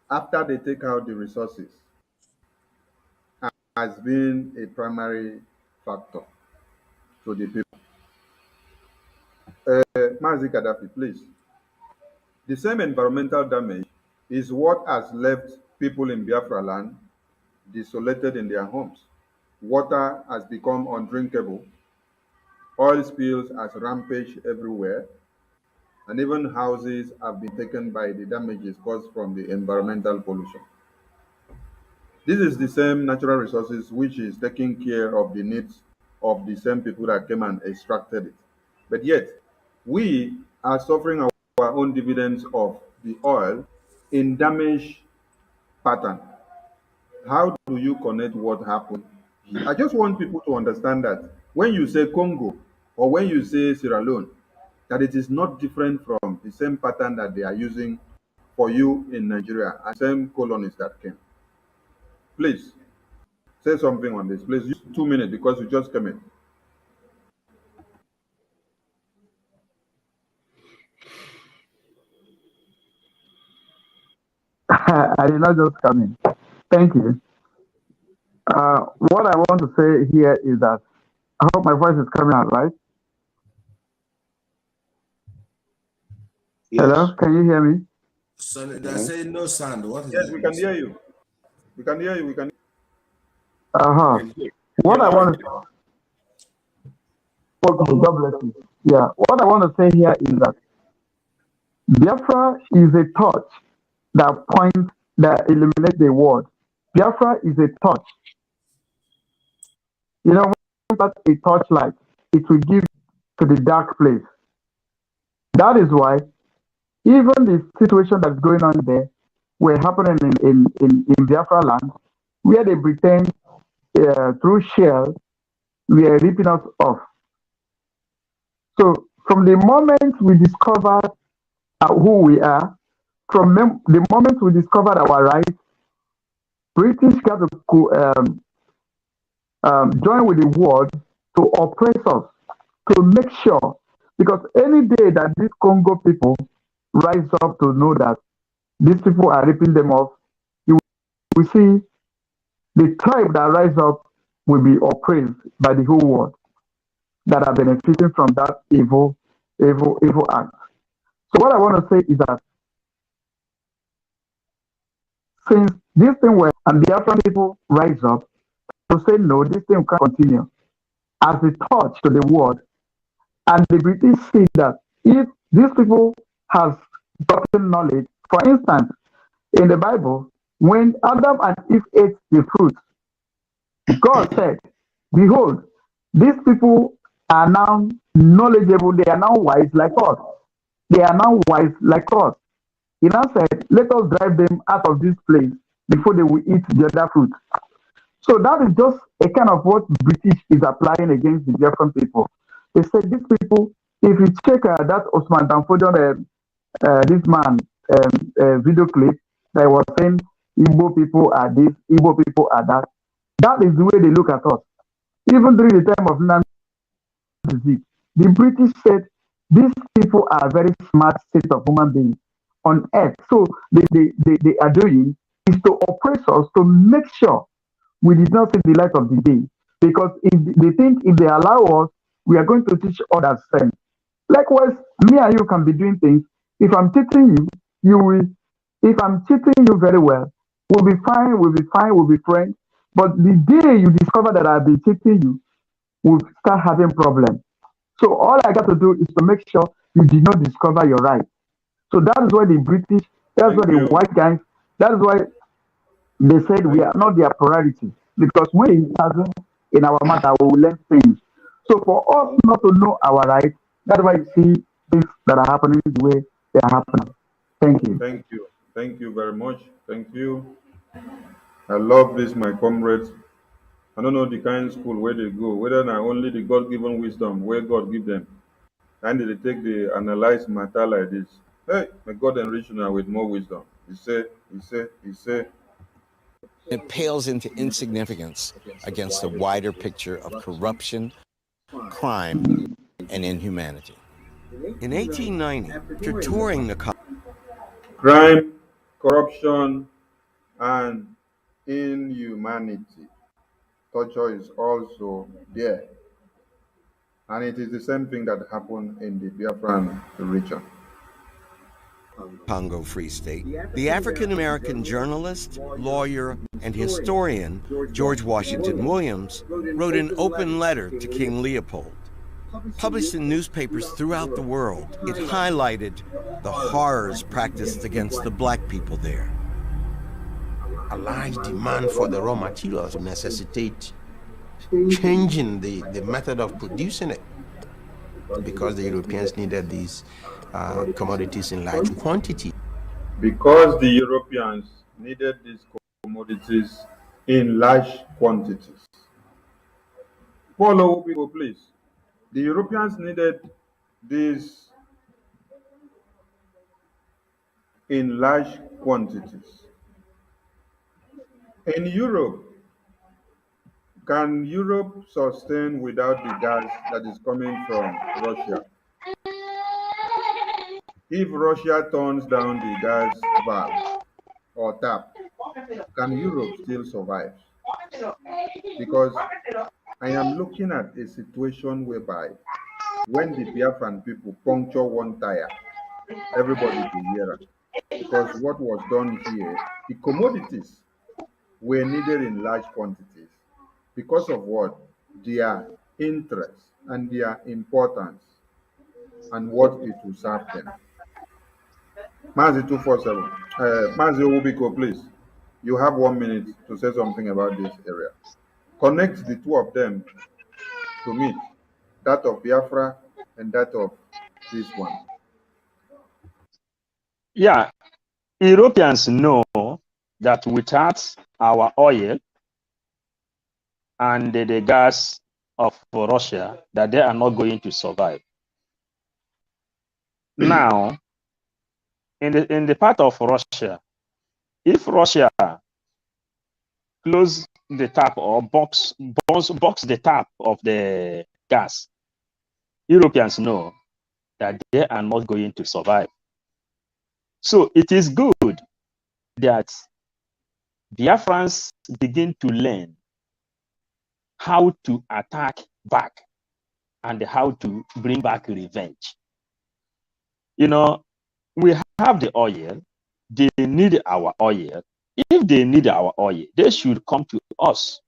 after they take out the resources has been a primary factor to the people. Mazi Gaddafi, please. The same environmental damage is what has left people in Biafra land desolated in their homes. Water has become undrinkable. Oil spills has rampaged everywhere. And even houses have been taken by the damages caused from the environmental pollution. This is the same natural resources which is taking care of the needs of the same people that came and extracted it. But yet, we are suffering our own dividends of the oil in damage pattern. How do you connect what happened? I just want people to understand that when you say Congo or when you say Sierra Leone, that it is not different from the same pattern that they are using for you in Nigeria and same colonists that came. Please say something on this. Please use 2 minutes because you just came in. I did not just come in. Thank you. What I want to say here is that I hope my voice is coming out, right? Yes. Hello, can you hear me? So they're saying no sound. What is Yes, that? we can hear you. We can hear you. We can. Uh-huh. What I want to okay, God bless you. Yeah, what I want to say here is that Biafra is a torch that points that illuminates the world. Biafra is a torch. You know, when that's a torchlight, it will give to the dark place. That is why even the situation that's going on there were happening in Biafra land, where they pretend through shell we are ripping us off. So from the moment we discovered who we are, from the moment we discovered our rights, British got to join with the world to oppress us, to make sure, because any day that these Congo people rise up to know that these people are ripping them off, you will see the tribe that rise up will be oppressed by the whole world that are benefiting from that evil act. So what I want to say is that since this thing were and the African people rise up to say no, this thing can't continue as a torch to the world, and the British see that if these people have gotten knowledge, for instance, in the Bible, when Adam and Eve ate the fruit, God said, "Behold, these people are now knowledgeable, they are now wise like us. They are now wise like us." He now said, "Let us drive them out of this place before they will eat the other fruit." So that is just a kind of what British is applying against the Biafran people. They said these people, if you check that Osman Danfodio, this man video clip that was saying Igbo people are this, Igbo people are that. That is the way they look at us. Even during the time of Nazi, the British said these people are very smart set of human beings on earth. So they are doing is to oppress us to make sure we did not see the light of the day. Because if they think if they allow us, we are going to teach others sense. Likewise, me and you can be doing things. If I'm cheating you, you will. If I'm cheating you very well, we'll be fine, we'll be friends. But the day you discover that I've been cheating you, we'll start having problems. So all I got to do is to make sure you did not discover your right. So that is why the British, that's why the white guys, that is why they said we are not their priority. Because when it hasn't in our matter, we will learn things. So for us not to know our rights, that's why you see things that are happening the way they are happening. Thank you. Thank you. Thank you very much. Thank you. I love this, my comrades. I don't know the kind of school where they go, whether not only the God-given wisdom where God give them, and they take the analyze matter like this. Hey, may God enrich you with more wisdom. He say. It pales into insignificance against the wider picture of corruption, crime, and inhumanity. In 1890, after touring the Crime, corruption, and inhumanity. Torture is also there. And it is the same thing that happened in the Biafran region. Congo Free State, the African-American journalist, lawyer, and historian George Washington Williams wrote an open letter to King Leopold. Published in newspapers throughout the world, it highlighted the horrors practiced against the black people there. A large demand for the raw materials necessitate changing the method of producing it, because the Europeans needed these commodities in large quantity. Because the Europeans needed these commodities in large quantities. Follow people, please. The Europeans needed these in large quantities. In Europe, can Europe sustain without the gas that is coming from Russia? If Russia turns down the gas valve or tap, can Europe still survive? Because I am looking at a situation whereby when the Biafran people puncture one tire, everybody will hear it. Because what was done here, the commodities were needed in large quantities. Because of what? Their interest and their importance and what it will serve them. Mazi 247. Mazi Owubiko, please. You have 1 minute to say something about this area. Connect the two of them to meet, that of Biafra and that of this one. Yeah, Europeans know that without our oil and the gas of Russia, that they are not going to survive. Now, in the part of Russia, if Russia close the tap or box the tap of the gas, Europeans know that they are not going to survive. So it is good that Biafrans begin to learn how to attack back and how to bring back revenge. You know, we have the oil, they need our oil. If they need our oil, they should come to us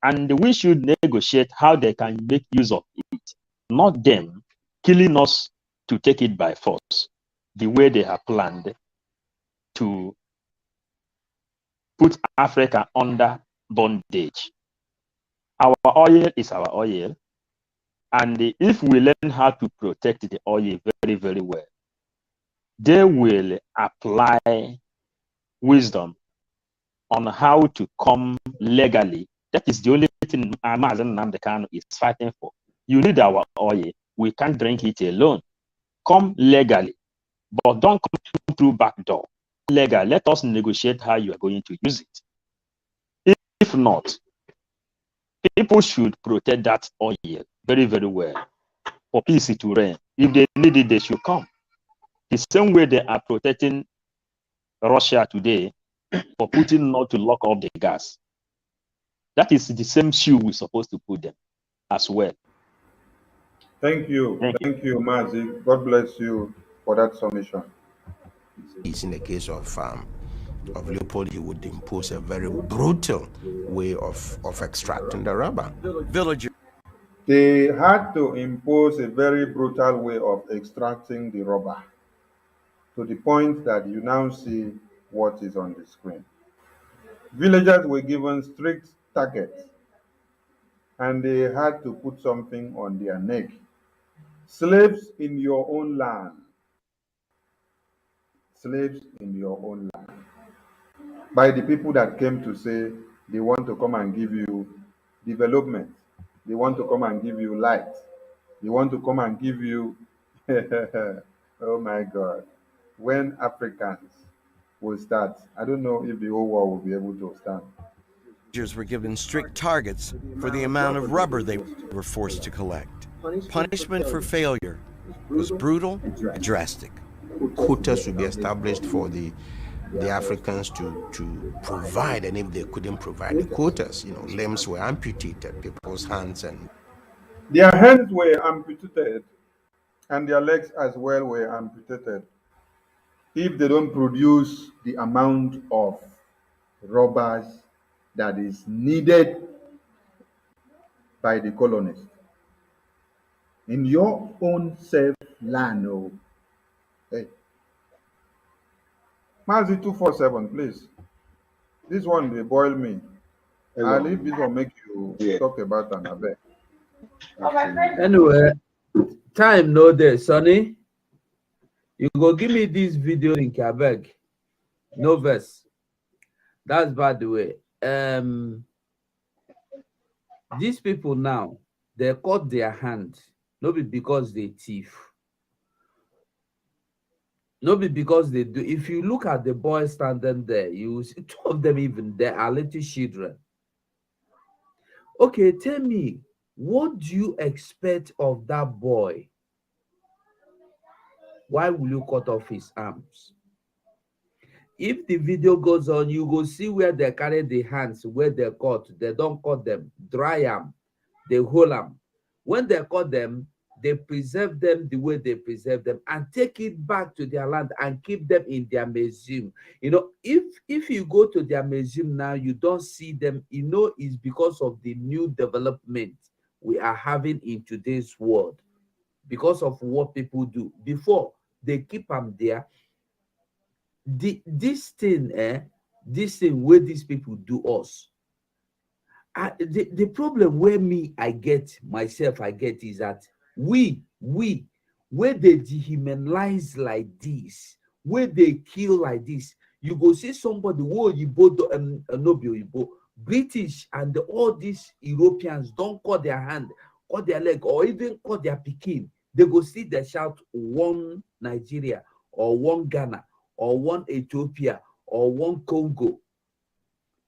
and we should negotiate how they can make use of it, not them killing us to take it by force, the way they have planned to put Africa under bondage. Our oil is our oil, and if we learn how to protect the oil very, very well, they will apply wisdom on how to come legally. That is the only thing Mazen Namdekano is fighting for. You need our oil. We can't drink it alone. Come legally, but don't come through back door. Legal. Let us negotiate how you are going to use it. If not, people should protect that oil very, very well for peace to reign. If they need it, they should come. The same way they are protecting Russia today for Putin not to lock up the gas. That is the same shoe we're supposed to put them as well. Thank you, Mazi. God bless you for that submission. In the case of Leopold, he would impose a very brutal way of extracting the rubber. Villager. They had to impose a very brutal way of extracting the rubber, to the point that you now see what is on the screen. Villagers were given strict targets and they had to put something on their neck. Slaves in your own land. Slaves in your own land. By the people that came to say they want to come and give you development. They want to come and give you light. They want to come and give you, oh my God, when Africans will start. I don't know if the whole world will be able to stand. Soldiers were given strict targets for the amount of rubber they were forced to collect. Punishment for failure was brutal and drastic. Quotas should be established for the Africans to provide, and if they couldn't provide the quotas, limbs were amputated, people's hands and Their hands were amputated, and their legs as well were amputated if they don't produce the amount of robbers that is needed by the colonists. In your own safe land, oh, hey. Mazi 247, please. This one, they boil me. I'll leave this one make you talk about another. Anyway, time no day, Sonny. You go give me this video in Quebec. No verse. That's by the way. These people now, they cut their hand. Not because they thief. Not because they do. If you look at the boys standing there, you see two of them even there are little children. Okay, tell me, what do you expect of that boy? Why will you cut off his arms? If the video goes on, you go see where they carry the hands, where they cut. They don't cut them, dry them, they hold them. When they cut them, they preserve them the way they preserve them and take it back to their land and keep them in their museum. If you go to their museum now, you don't see them, it's because of the new development we are having in today's world, because of what people do. Before, they keep them there. This thing where these people do us, the problem where I get is that we where they dehumanize like this, where they kill like this, you go see somebody British and all these Europeans don't cut their hand, cut their leg, or even cut their pikin. They go see they shout one Nigeria or one Ghana or one Ethiopia or one Congo.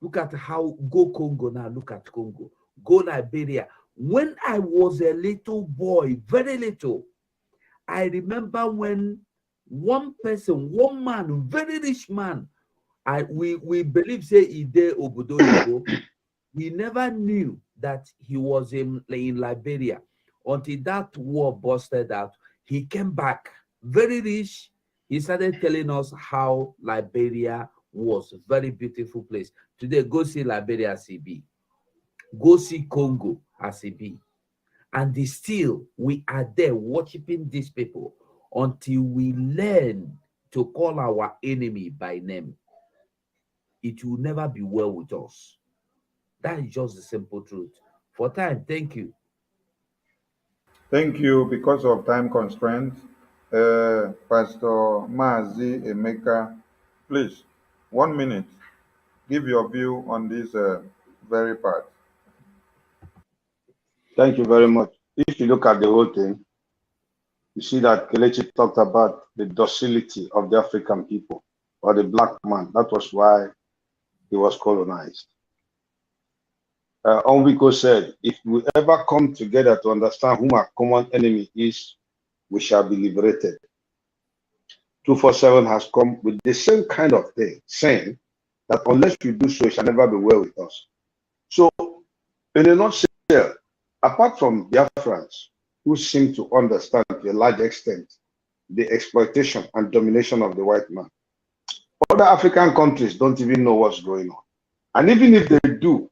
Look at how go Congo now. Look at Congo. Go Liberia. When I was a little boy, very little, I remember when one person, one man, very rich man, we believe say Ide Obodo, we never knew that he was in Liberia until that war busted out. He came back very rich. He started telling us how Liberia was a very beautiful place. Today, go see Liberia as it be. Go see Congo as it be. And still, we are there worshiping these people until we learn to call our enemy by name. It will never be well with us. That is just the simple truth. For time, thank you. Thank you. Because of time constraints, Pastor Mazi Emeka, please, 1 minute. Give your view on this very part. Thank you very much. If you look at the whole thing, you see that Kelechi talked about the docility of the African people or the black man. That was why he was colonized. Onwiko said, if we ever come together to understand whom our common enemy is, we shall be liberated. 247 has come with the same kind of thing, saying that unless we do so, it shall never be well with us. So, in a nutshell, apart from Biafrans, who seem to understand to a large extent the exploitation and domination of the white man, other African countries don't even know what's going on. And even if they do,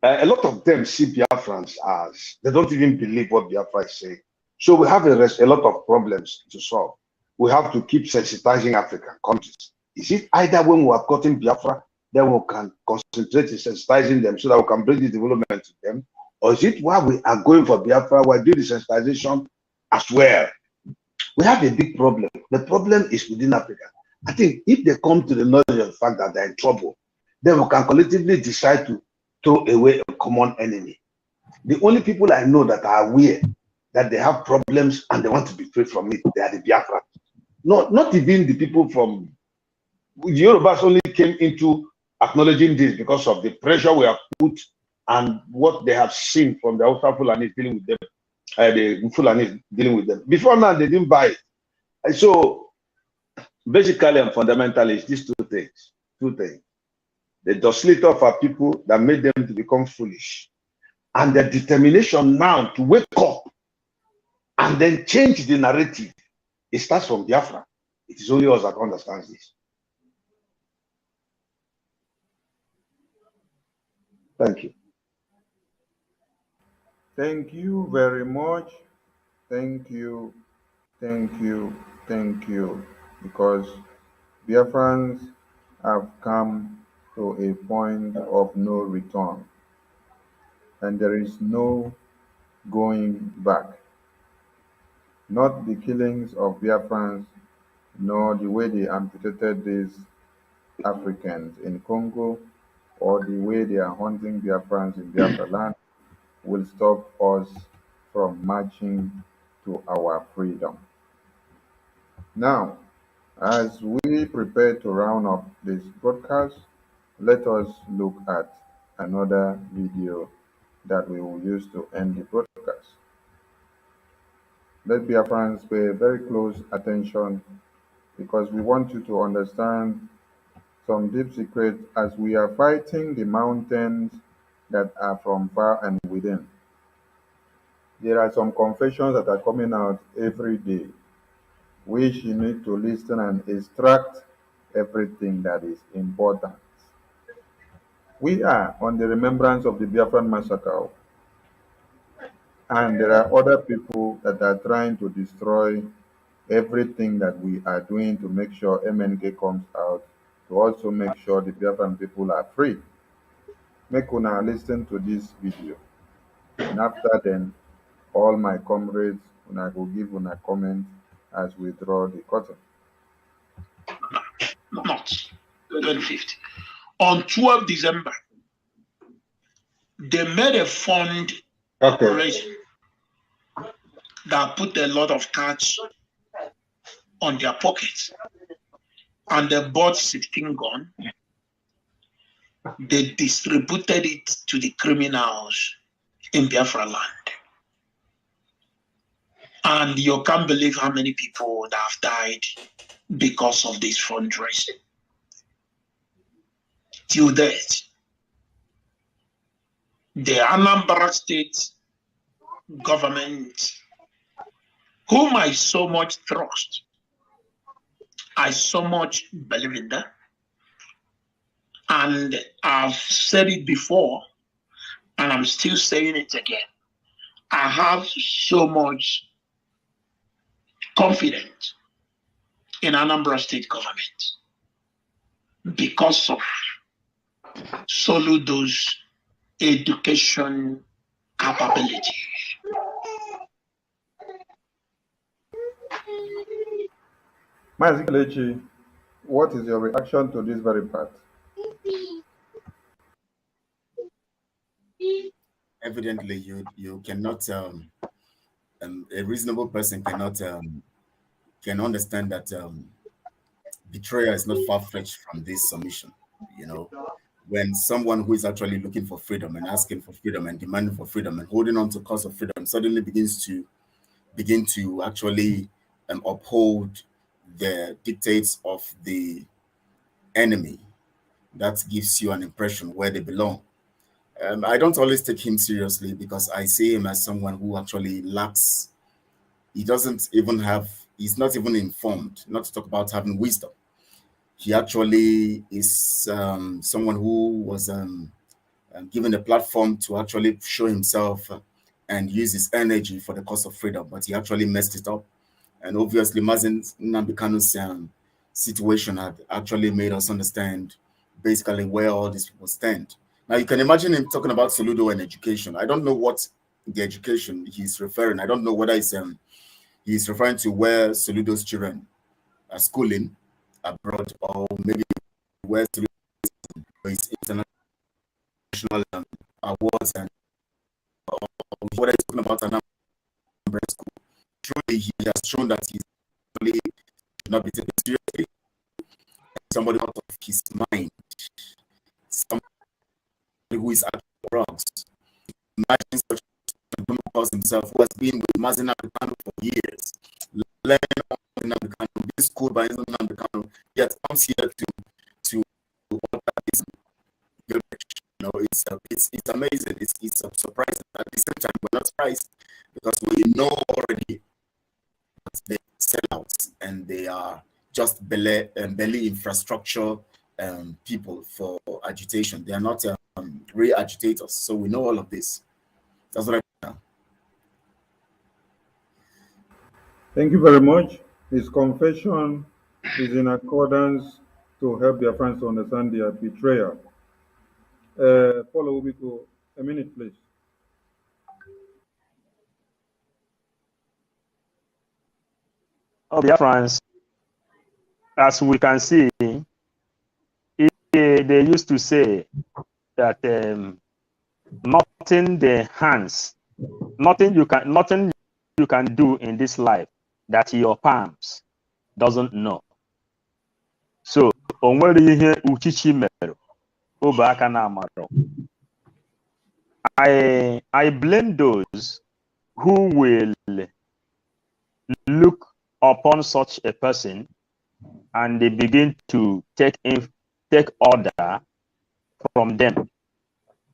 a lot of them see Biafrans as, they don't even believe what Biafra is saying. So we have a lot of problems to solve. We have to keep sensitizing African countries. Is it either when we have gotten Biafra, then we can concentrate in sensitizing them so that we can bring the development to them? Or is it while we are going for Biafra, we're doing the sensitization as well? We have a big problem. The problem is within Africa. I think if they come to the knowledge of the fact that they're in trouble, then we can collectively decide to throw away a common enemy. The only people I know that are aware that they have problems and they want to be free from it, they are the Biafra. Not even the people from The Yorubas only came into acknowledging this because of the pressure we have put and what they have seen from the Hausa Fulanis dealing with them, the Fulanis dealing with them. Before now, they didn't buy it. And so basically and fundamentally, it's these two things. The docility of our people that made them to become foolish, and their determination now to wake up and then change the narrative. It starts from Biafra. It is only us that understands this. Thank you. Thank you very much. Thank you. Thank you. Thank you. Because Biafrans have come to a point of no return, and there is no going back. Not the killings of Biafrans, nor the way they amputated these Africans in Congo, or the way they are hunting Biafrans in Biafra land will stop us from marching to our freedom. Now, as we prepare to round up this broadcast, let us look at another video that we will use to end the broadcast. Let Biafrans pay very close attention, because we want you to understand some deep secrets as we are fighting the mountains that are from far and within. There are some confessions that are coming out every day, which you need to listen and extract everything that is important. We are on the remembrance of the Biafran massacre, and there are other people that are trying to destroy everything that we are doing to make sure MNK comes out, to also make sure the Biafran people are free. Make una listen to this video, and after then, all my comrades, una go give una comment as we draw the curtain. Not 2050. On 12 December, they made a fund operation that put a lot of cash on their pockets, and they bought 16 guns. They distributed it to the criminals in Biafra land. And you can't believe how many people that have died because of this fundraising. Till date, the Anambra State government, whom I so much trust, I so much believe in them, and I've said it before, and I'm still saying it again. I have so much confidence in Anambra State government because of Soludo's education capability. Mazi Kelechi, what is your reaction to this very part? Evidently, you cannot, a reasonable person cannot can understand that betrayal is not far-fetched from this submission. You know, when someone who is actually looking for freedom and asking for freedom and demanding for freedom and holding on to the cause of freedom suddenly begin to actually uphold the dictates of the enemy, that gives you an impression where they belong. I don't always take him seriously because I see him as someone who actually lacks, he's not even informed, not to talk about having wisdom. He actually is someone who was given a platform to actually show himself and use his energy for the cause of freedom, but he actually messed it up. And obviously, Mazen Nnamdi Kanu's situation had actually made us understand basically where all these people stand. Now, you can imagine him talking about Soludo and education. I don't know what the education he's referring. I don't know whether he's referring to where Soludo's children are schooling abroad, or maybe where his international awards, and what he's talking about an school. Truly, he has shown that he's really should not be taken seriously. somebody out of his mind, somebody who is at drugs. Imagine such a calls himself, who has been with Mazi Nnamdi Kanu for years, learning on Nnamdi Kanu, being schooled by Nnamdi Kanu, yet comes here to order this. You know, it's amazing. It's surprising. At the same time, we're not surprised because we know already that they sell out and they are just belly infrastructure people for agitation. They are not real agitators. So we know all of this. That's what I know. Thank you very much. His confession is in accordance to help their friends to understand their betrayal. Paul Obiko, a minute, please. Oh, dear friends, as we can see, they used to say that nothing you can do in this life that your palms doesn't know. So, onwere ihe uchichi mere obe aka na amaro. I blame those who will look upon such a person and they begin to take order from them.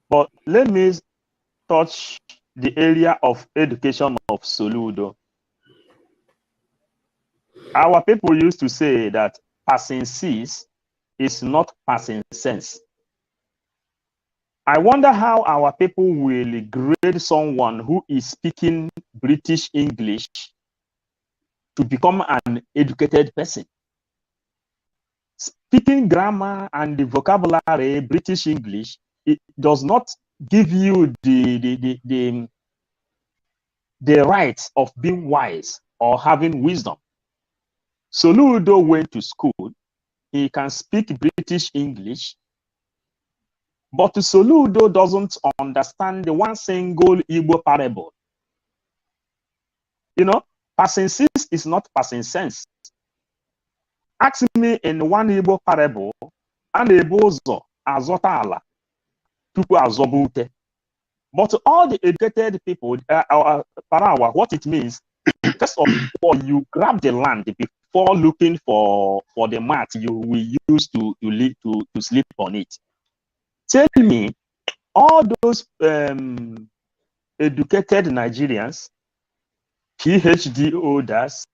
But let me touch the area of education of Soludo. Our people used to say that passing sense is not passing sense. I wonder how our people will grade someone who is speaking British English to become an educated person. Speaking grammar and the vocabulary British English, it does not give you the right of being wise or having wisdom. Soludo went to school. He can speak British English, but Soludo doesn't understand the one single Igbo parable. You know, passing sense is not passing sense. Ask me in one Igbo parable, an ebozo azota ala tupu azobute. But all the educated people, parawa, what it means, first of all, you grab the land before looking for the mat you will use to sleep on it. Tell me, all those educated Nigerians, PhD holders,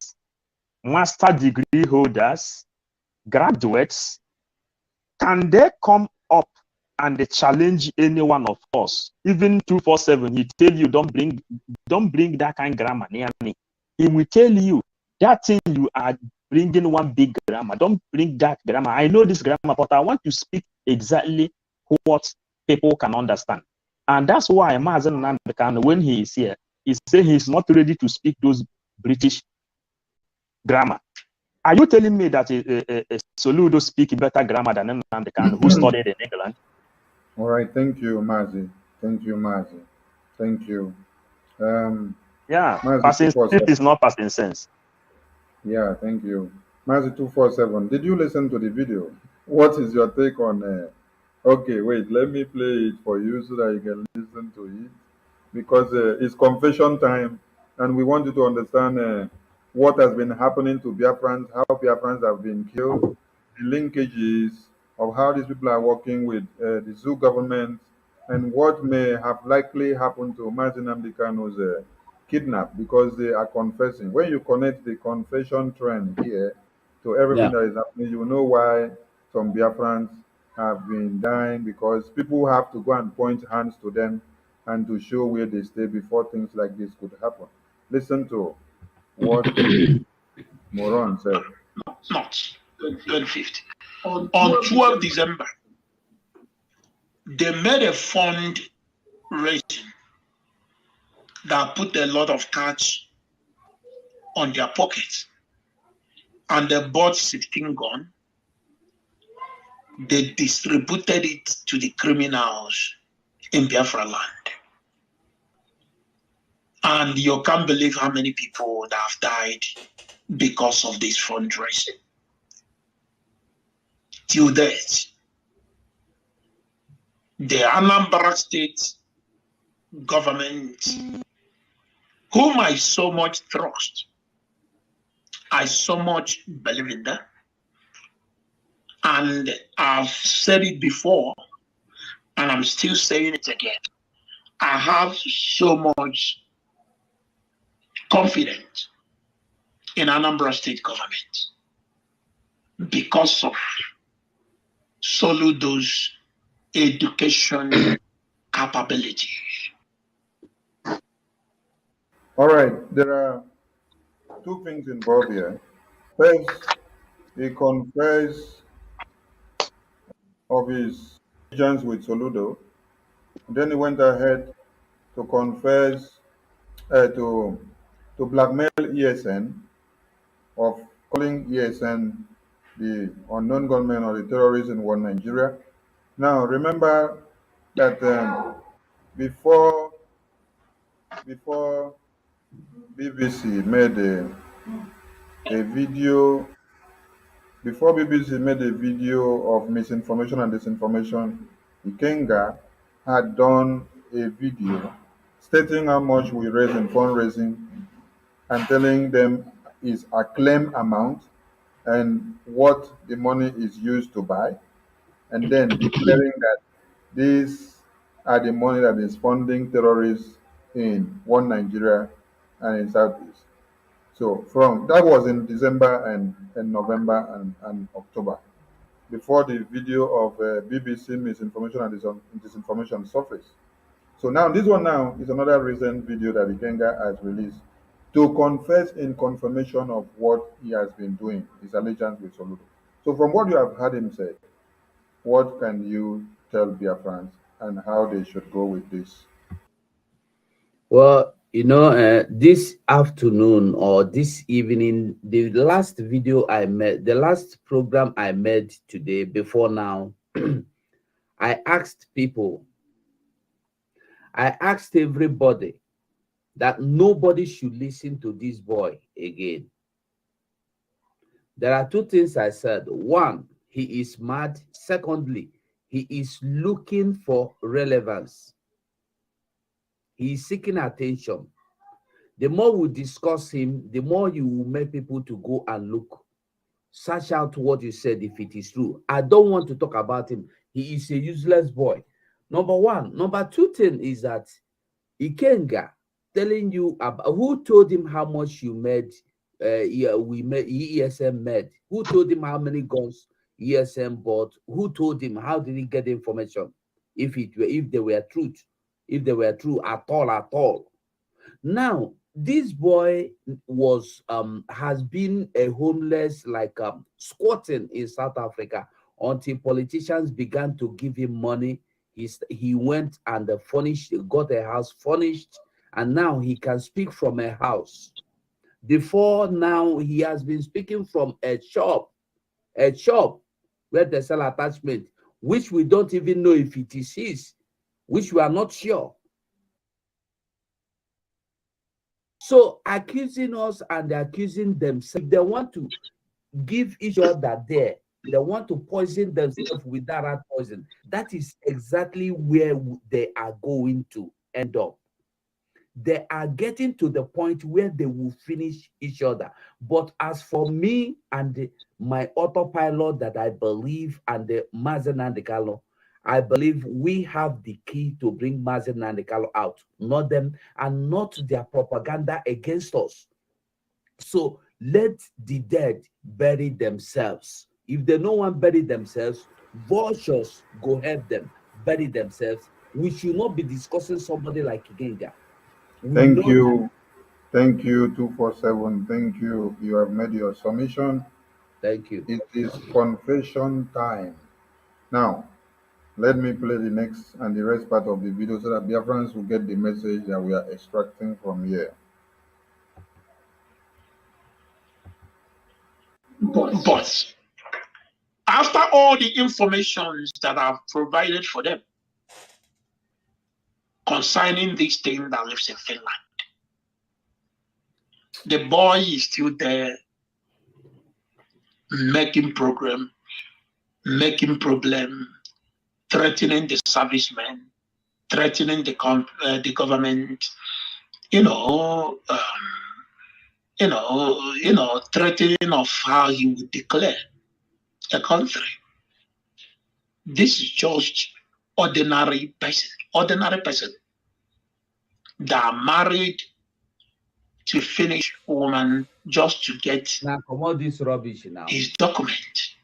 master degree holders, graduates, can they come up and they challenge any one of us? Even 247, he tell you don't bring that kind of grammar near me. He will tell you that thing you are bringing one big grammar. Don't bring that grammar. I know this grammar, but I want to speak exactly what people can understand. And that's why Mazi Nnamdi Kanu, when he is here, he say he's not ready to speak those British grammar. Are you telling me that a Soludo speak better grammar than Nnamdi Kanu, who studied in England? All right, thank you, Mazi. Thank you, Mazi. Thank you. Yeah, Mazi passing sense is not passing sense. Yeah, thank you. Mazi 247, did you listen to the video? What is your take on okay, wait, let me play it for you so that you can listen to it. Because it's confession time, and we want you to understand what has been happening to Biafrans, how Biafrans have been killed, the linkages of how these people are working with the zoo government, and what may have likely happened to Mazi Nnamdi Kanu's kidnap, because they are confessing. When you connect the confession trend here to everything that is happening, you know why some Biafrans have been dying, because people have to go and point hands to them and to show where they stay before things like this could happen. Listen to what Moron said. Not 2050. On 12 December, they made a fund raising that put a lot of cash on their pockets, and they bought 16 guns. They distributed it to the criminals in Biafra land. And you can't believe how many people that have died because of this fundraising. till date, the Anambra State government, whom I so much trust, I so much believe in them, and I've said it before, and I'm still saying it again. I have so much confidence in Anambra State government because of Soludo's education capability. All right, there are two things involved here. First, he confessed of his allegiance with Soludo. Then he went ahead to confess to blackmail ESN of calling ESN the unknown gunmen or the terrorists in one Nigeria. Now remember that before BBC made a video before BBC made a video of misinformation and disinformation, Ikenga had done a video stating how much we raise in fundraising and telling them his acclaim amount and what the money is used to buy, and then declaring that these are the money that is funding terrorists in one Nigeria and in Southeast. So from that was in December and November and October, before the video of BBC misinformation and disinformation surfaced. So now this one now is another recent video that Ikenga has released to confess in confirmation of what he has been doing, his allegiance with Soludo. So from what you have heard him say, what can you tell Biafrans and how they should go with this? Well, this afternoon or this evening, the last video I made, the last program I made today, before now, I asked everybody that nobody should listen to this boy again. There are two things I said. One, he is mad. Secondly, he is looking for relevance. He is seeking attention. The more we discuss him, the more you will make people to go and look. Search out what you said if it is true. I don't want to talk about him. He is a useless boy. Number one. Number two thing is that Ikenga telling you about who told him how much you made, ESM made. Who told him how many guns ESM bought? Who told him? How did he get the information? If they were true at all. Now, this boy has been a homeless, like squatting in South Africa until politicians began to give him money. He went and got a house furnished, and now he can speak from a house. Before now, he has been speaking from a shop where they sell attachment, which we don't even know if it is his, which we are not sure. So accusing us and accusing themselves, they want to give each other there. They want to poison themselves with that rat poison. That is exactly where they are going to end up. They are getting to the point where they will finish each other. But as for me and my autopilot that I believe, and the Mazen Nandekalo, I believe we have the key to bring Mazen Nandekalo out, not them, and not their propaganda against us. So let the dead bury themselves. If they no one bury themselves, vultures go help them bury themselves. We should not be discussing somebody like Ikenga. Thank you. Thank you, 247. Thank you. You have made your submission. Thank you. It is confession time. Now, let me play the next and the rest part of the video so that Biafrans will get the message that we are extracting from here. But after all the information that I've provided for them concerning this thing that lives in Finland, the boy is still there making program, making problem, threatening the servicemen, threatening the government, threatening of how he would declare a country. This is just ordinary person that are married to Finnish woman just to get now come on this rubbish now. His document.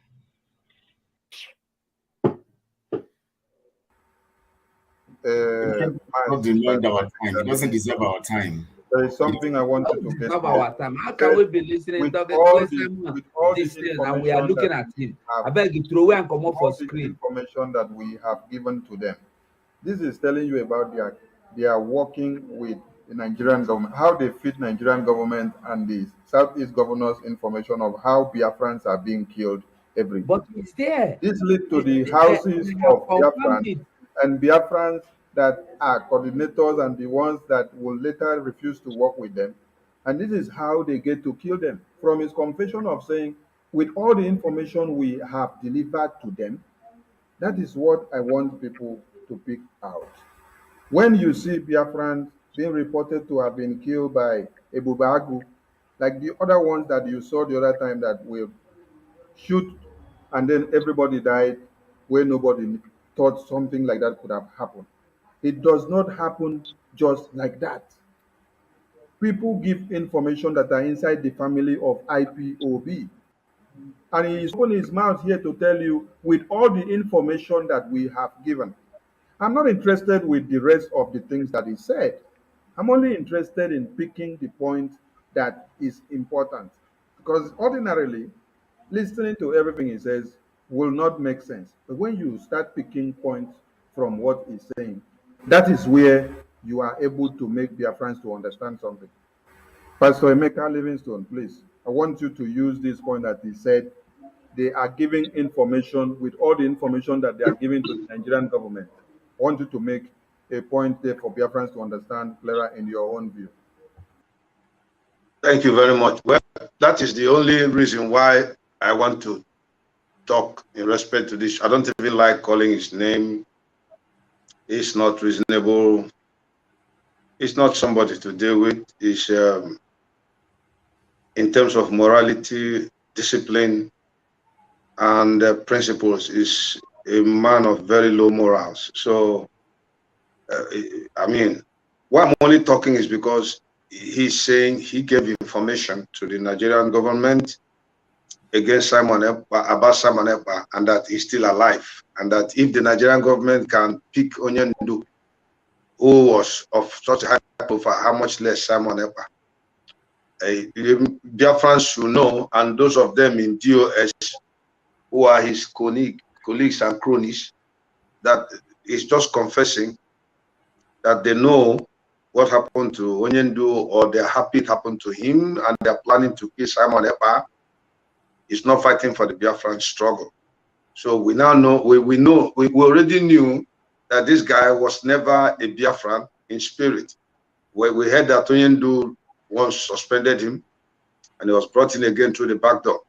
Not deserve our time. It doesn't deserve our time. There is something I want you to get. Our time. How can we be listening with talking all this thing and we are looking at him? I beg you throw away and come up for screen. Information that we have given to them. This is telling you about they are working with the Nigerian government, how they feed Nigerian government and the Southeast governors information of how Biafrans are being killed every day. But it's there. This leads to the houses of Biafrans and Biafrans that are coordinators and the ones that will later refuse to work with them. And this is how they get to kill them. From his confession of saying, with all the information we have delivered to them, that is what I want people to pick out. When you see Biafrans being reported to have been killed by Ebubagu, like the other ones that you saw the other time that will shoot and then everybody died, where nobody thought something like that could have happened. It does not happen just like that. People give information that are inside the family of IPOB. And he's opened his mouth here to tell you, with all the information that we have given, I'm not interested with the rest of the things that he said. I'm only interested in picking the point that is important. Because ordinarily, listening to everything he says will not make sense. But when you start picking points from what he's saying, that is where you are able to make Biafrans to understand something. Pastor Emeka Livingstone, please, I want you to use this point that he said they are giving information with all the information that they are giving to the Nigerian government. I want you to make a point there for Biafrans to understand clearer in your own view. Thank you very much. Well, that is the only reason why I want to talk in respect to this. I don't even like calling his name. It's not reasonable. It's not somebody to deal with. It's in terms of morality, discipline, and principles, is a man of very low morals. So, I mean, why I'm only talking is because he's saying he gave information to the Nigerian government against Simon Ekpa, about Simon Ekpa, and that he's still alive. And that if the Nigerian government can pick Onyendu, who was of such a high profile, how much less Simon Ekpa? Biafrans should know, and those of them in DOS who are his colleagues and cronies, that he's just confessing that they know what happened to Onyendu, or they're happy it happened to him, and they're planning to kill Simon Ekpa. He's not fighting for the Biafran struggle. So we now know, we already knew that this guy was never a Biafran in spirit. Where we heard that Onyendu once suspended him, and he was brought in again through the back door.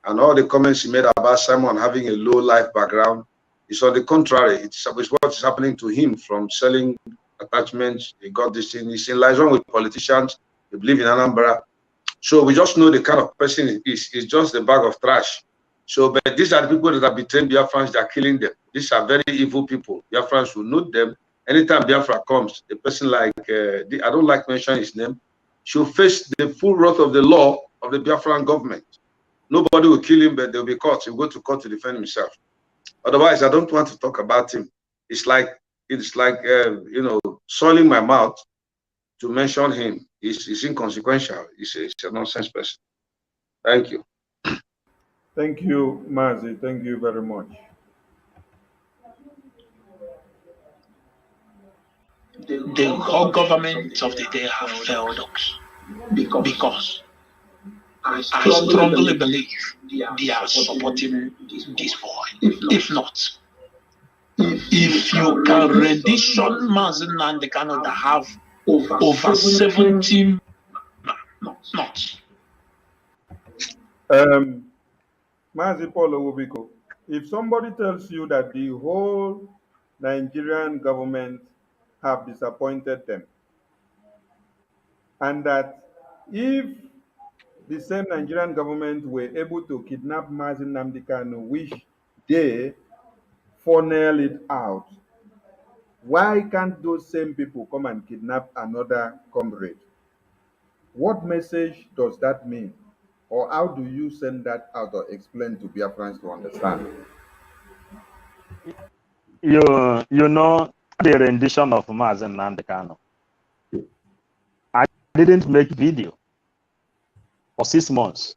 And all the comments he made about Simon having a low life background is on the contrary. It's what is happening to him from selling attachments. He got this thing. He's in liaison with politicians. They believe in Anambra. So we just know the kind of person he is. He's just a bag of trash. So, but these are the people that have betrayed Biafrans. They are killing them. These are very evil people. Biafrans will know them. Anytime Biafra comes, a person like, I don't like mentioning his name, should face the full wrath of the law of the Biafran government. Nobody will kill him, but they'll be caught. He'll go to court to defend himself. Otherwise, I don't want to talk about him. It's like you know, soiling my mouth to mention him. He's inconsequential. He's a nonsense person. Thank you. Thank you, Mazi. Thank you very much. The whole government of the day have failed us because I strongly believe they are supporting this boy. If not, if you can rendition Mazi Nnamdi Kanu that have over 17 knots. Mazi Paul Owobiko, If somebody tells you that the whole Nigerian government have disappointed them, and that if the same Nigerian government were able to kidnap Mazi Nnamdi Kanu, which they funnel it out, why can't those same people come and kidnap another comrade? What message does that mean? Or how do you send that out or explain to Biafrans to understand? You know the rendition of Mazi Nnamdi Kanu. I didn't make video for 6 months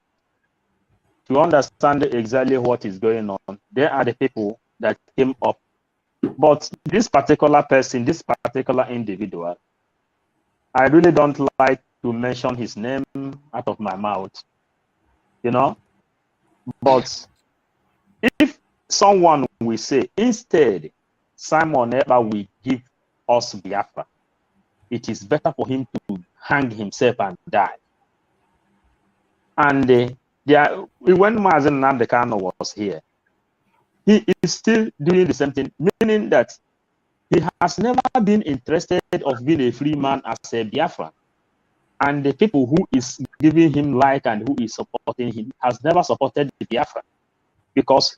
to understand exactly what is going on. There are the people that came up. But this particular person, this particular individual, I really don't like to mention his name out of my mouth, you know. But if someone will say, instead, Simon Ekpa will give us Biafra, it is better for him to hang himself and die. And when Mazi Nnamdi Kanu was here, he is still doing the same thing, meaning that he has never been interested of being a free man as a Biafran. And the people who is giving him like and who is supporting him has never supported the Biafra. Because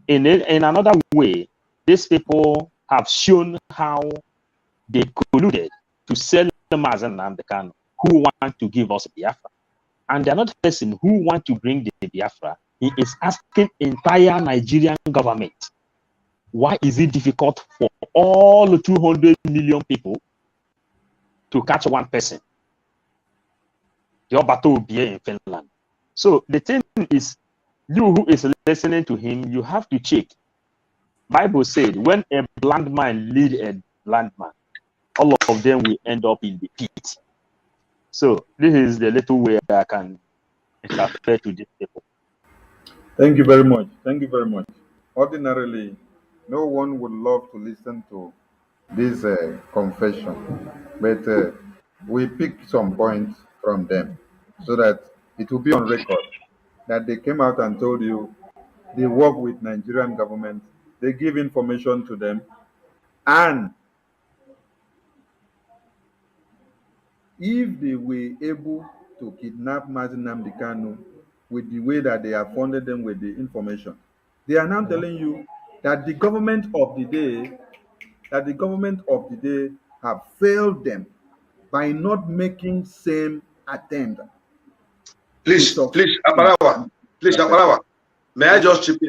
in another way, these people have shown how they colluded to sell Mazi Nnamdi Kanu, who want to give us Biafra. And the another person who want to bring the Biafra, he is asking entire Nigerian government, why is it difficult for all 200 million people to catch one person? Your battle will be in Finland. So the thing is, you who is listening to him, you have to check. Bible said, when a blind man lead a blind man, all of them will end up in the pit. So this is the little way I can interpret to these people. Thank you very much. Thank you very much. Ordinarily, no one would love to listen to this confession, but we pick some points from them so that it will be on record that they came out and told you they work with Nigerian government, they give information to them, and if they were able to kidnap Mazi Nnamdi Kanu with the way that they have funded them with the information, they are now telling you that the government of the day have failed them by not making same attempt. Please, Aparawa, may I just chip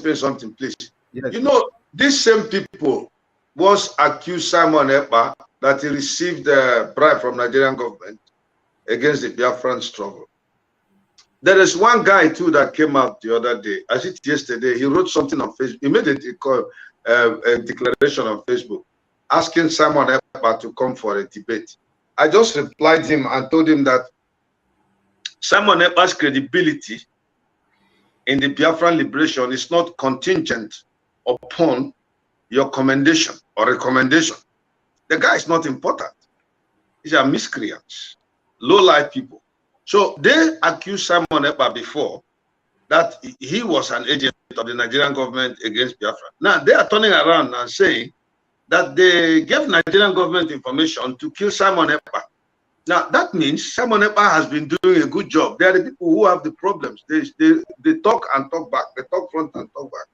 in something, please? Yes. You know, these same people once accused Simon Ekpa that he received a bribe from Nigerian government against the Biafran struggle. There is one guy too that came out the other day. I see it yesterday. He wrote something on Facebook. He made a declaration on Facebook asking Simon Ekpa to come for a debate. I just replied him and told him that Simon Ekpa's credibility in the Biafran liberation is not contingent upon your commendation or recommendation. The guy is not important. These are miscreants, low-life people. So they accused Simon Ekpa before that he was an agent of the Nigerian government against Biafra. Now they are turning around and saying that they gave Nigerian government information to kill Simon Ekpa. Now that means Simon Ekpa has been doing a good job. They are the people who have the problems. They talk and talk back. They talk front and talk back.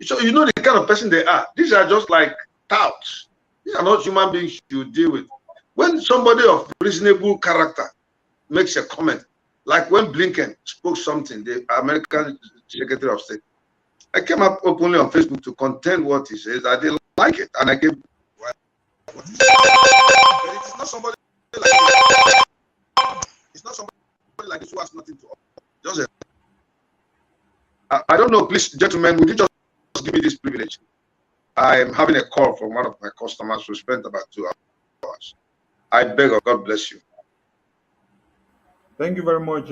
So you know the kind of person they are. These are just like touts. These are not human beings you deal with. When somebody of reasonable character makes a comment, like when Blinken spoke something, the American Secretary of State, I came up openly on Facebook to contend what he says. I didn't like it, and I gave. But it is not somebody like this. It's not somebody like this who has nothing to offer. Just I don't know, please, gentlemen, would you just give me this privilege? I am having a call from one of my customers who spent about 2 hours. I beg of God bless you. Thank you very much,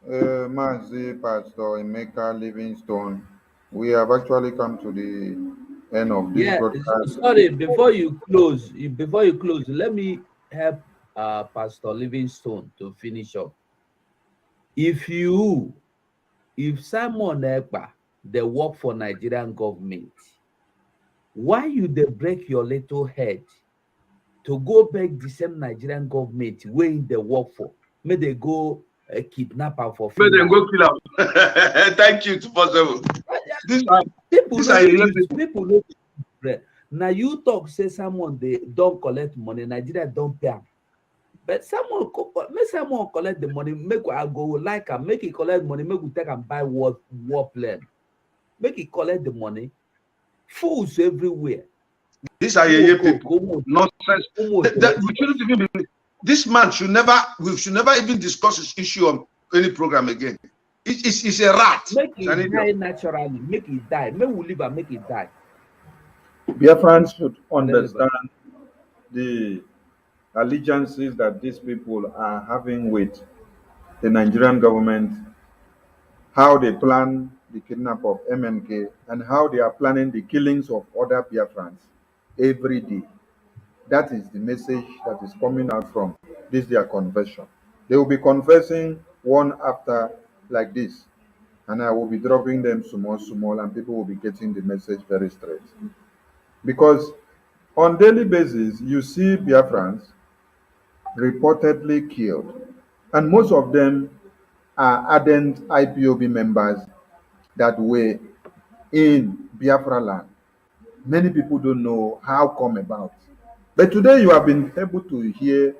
Mazi Pastor Emeka Livingstone. We have actually come to the end of this broadcast. Sorry, before you close, let me help Pastor Livingstone to finish up. If Simon Ekpa they work for Nigerian government. Why you they break your little head to go back the same Nigerian government where they work for? May they go kidnap her for May them Finland. go kill him. Thank you, 247. People These know are people know. Now you talk say someone they don't collect money, Nigeria don't pay. But someone make someone collect the money, make I go like and make it collect money, make we take and buy war plane. Make it collect the money. Fools everywhere. These are people. Nonsense. We shouldn't even be. This man should never. We should never even discuss this issue on any program again. It's a rat. Make it die naturally. Make it die. Make we live and make it die. Biafrans should understand the allegiances that these people are having with the Nigerian government, how they plan the kidnap of MNK, and how they are planning the killings of other Biafrans every day. That is the message that is coming out from this their confession. They will be confessing one after like this, and I will be dropping them small, and people will be getting the message very straight. Because on daily basis, you see Biafrans reportedly killed, and most of them are ardent IPOB members that were in Biafra land. Many people don't know how come about. But today you have been able to hear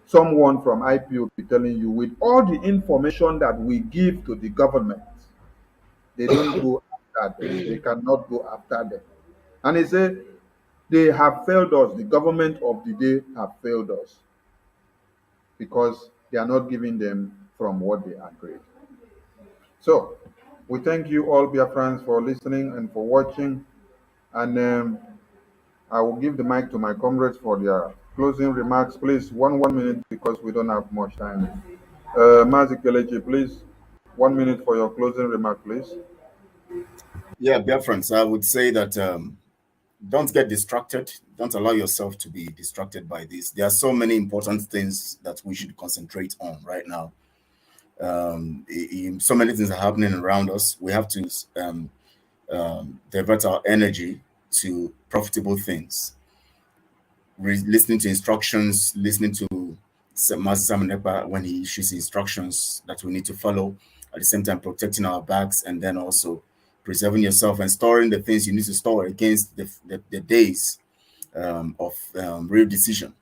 someone from IPOB telling you with all the information that we give to the government, they don't go after them. They cannot go after them. And he said, they have failed us. The government of the day have failed us because they are not giving them from what they agreed. So we thank you all, Biafrans, for listening and for watching. And I will give the mic to my comrades for their closing remarks. Please, one minute because we don't have much time. Mazi Kelechi, please, 1 minute for your closing remark, please. Yeah, Biafrans, I would say that don't get distracted. Don't allow yourself to be distracted by this. There are so many important things that we should concentrate on right now. So many things are happening around us. We have to divert our energy to profitable things. Listening to instructions, listening to Master Samanepa when he issues instructions that we need to follow, at the same time protecting our backs, and then also preserving yourself and storing the things you need to store against the days of real decision.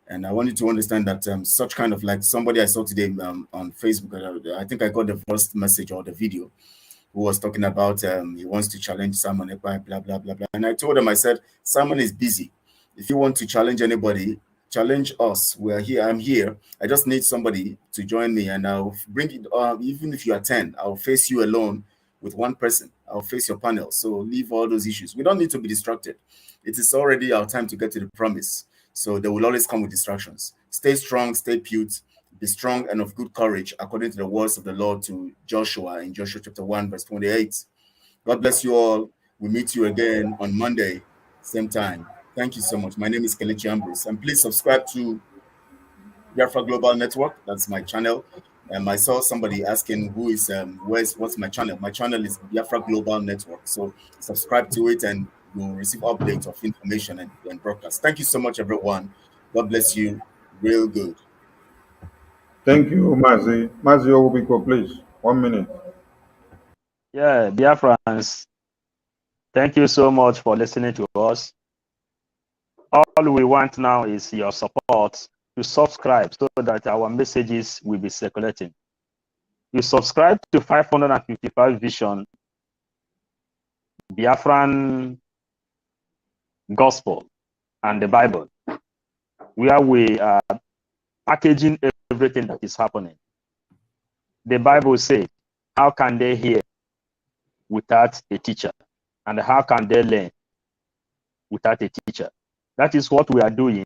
And I want you to understand that such kind of, like somebody I saw today on Facebook, I think I got the first message or the video, who was talking about he wants to challenge Simon Ekpa, blah, blah, blah, blah. And I told him, I said, Simon is busy. If you want to challenge anybody, challenge us. We're here. I'm here. I just need somebody to join me, and I'll bring it. Even if you are 10, I'll face you alone with one person. I'll face your panel. So leave all those issues. We don't need to be distracted. It is already our time to get to the promise. So they will always come with distractions. Stay strong, stay put, be strong and of good courage, according to the words of the Lord to Joshua in Joshua chapter 1, verse 28. God bless you all. We meet you again on Monday, same time. Thank you so much. My name is Kelechi Ambrose. And please subscribe to Biafra Global Network. That's my channel. I saw somebody asking who is what's my channel. My channel is Biafra Global Network. So subscribe to it and you'll receive updates of information and broadcasts. Thank you so much, everyone. God bless you. Real good. Thank you, Mazi. Mazi Obiko, please. 1 minute. Yeah, Biafrans, thank you so much for listening to us. All we want now is your support to subscribe so that our messages will be circulating. You subscribe to 555 Vision, Biafran Gospel, and the Bible, where we are packaging everything that is happening. The Bible says, how can they hear without a teacher? And how can they learn without a teacher? That is what we are doing.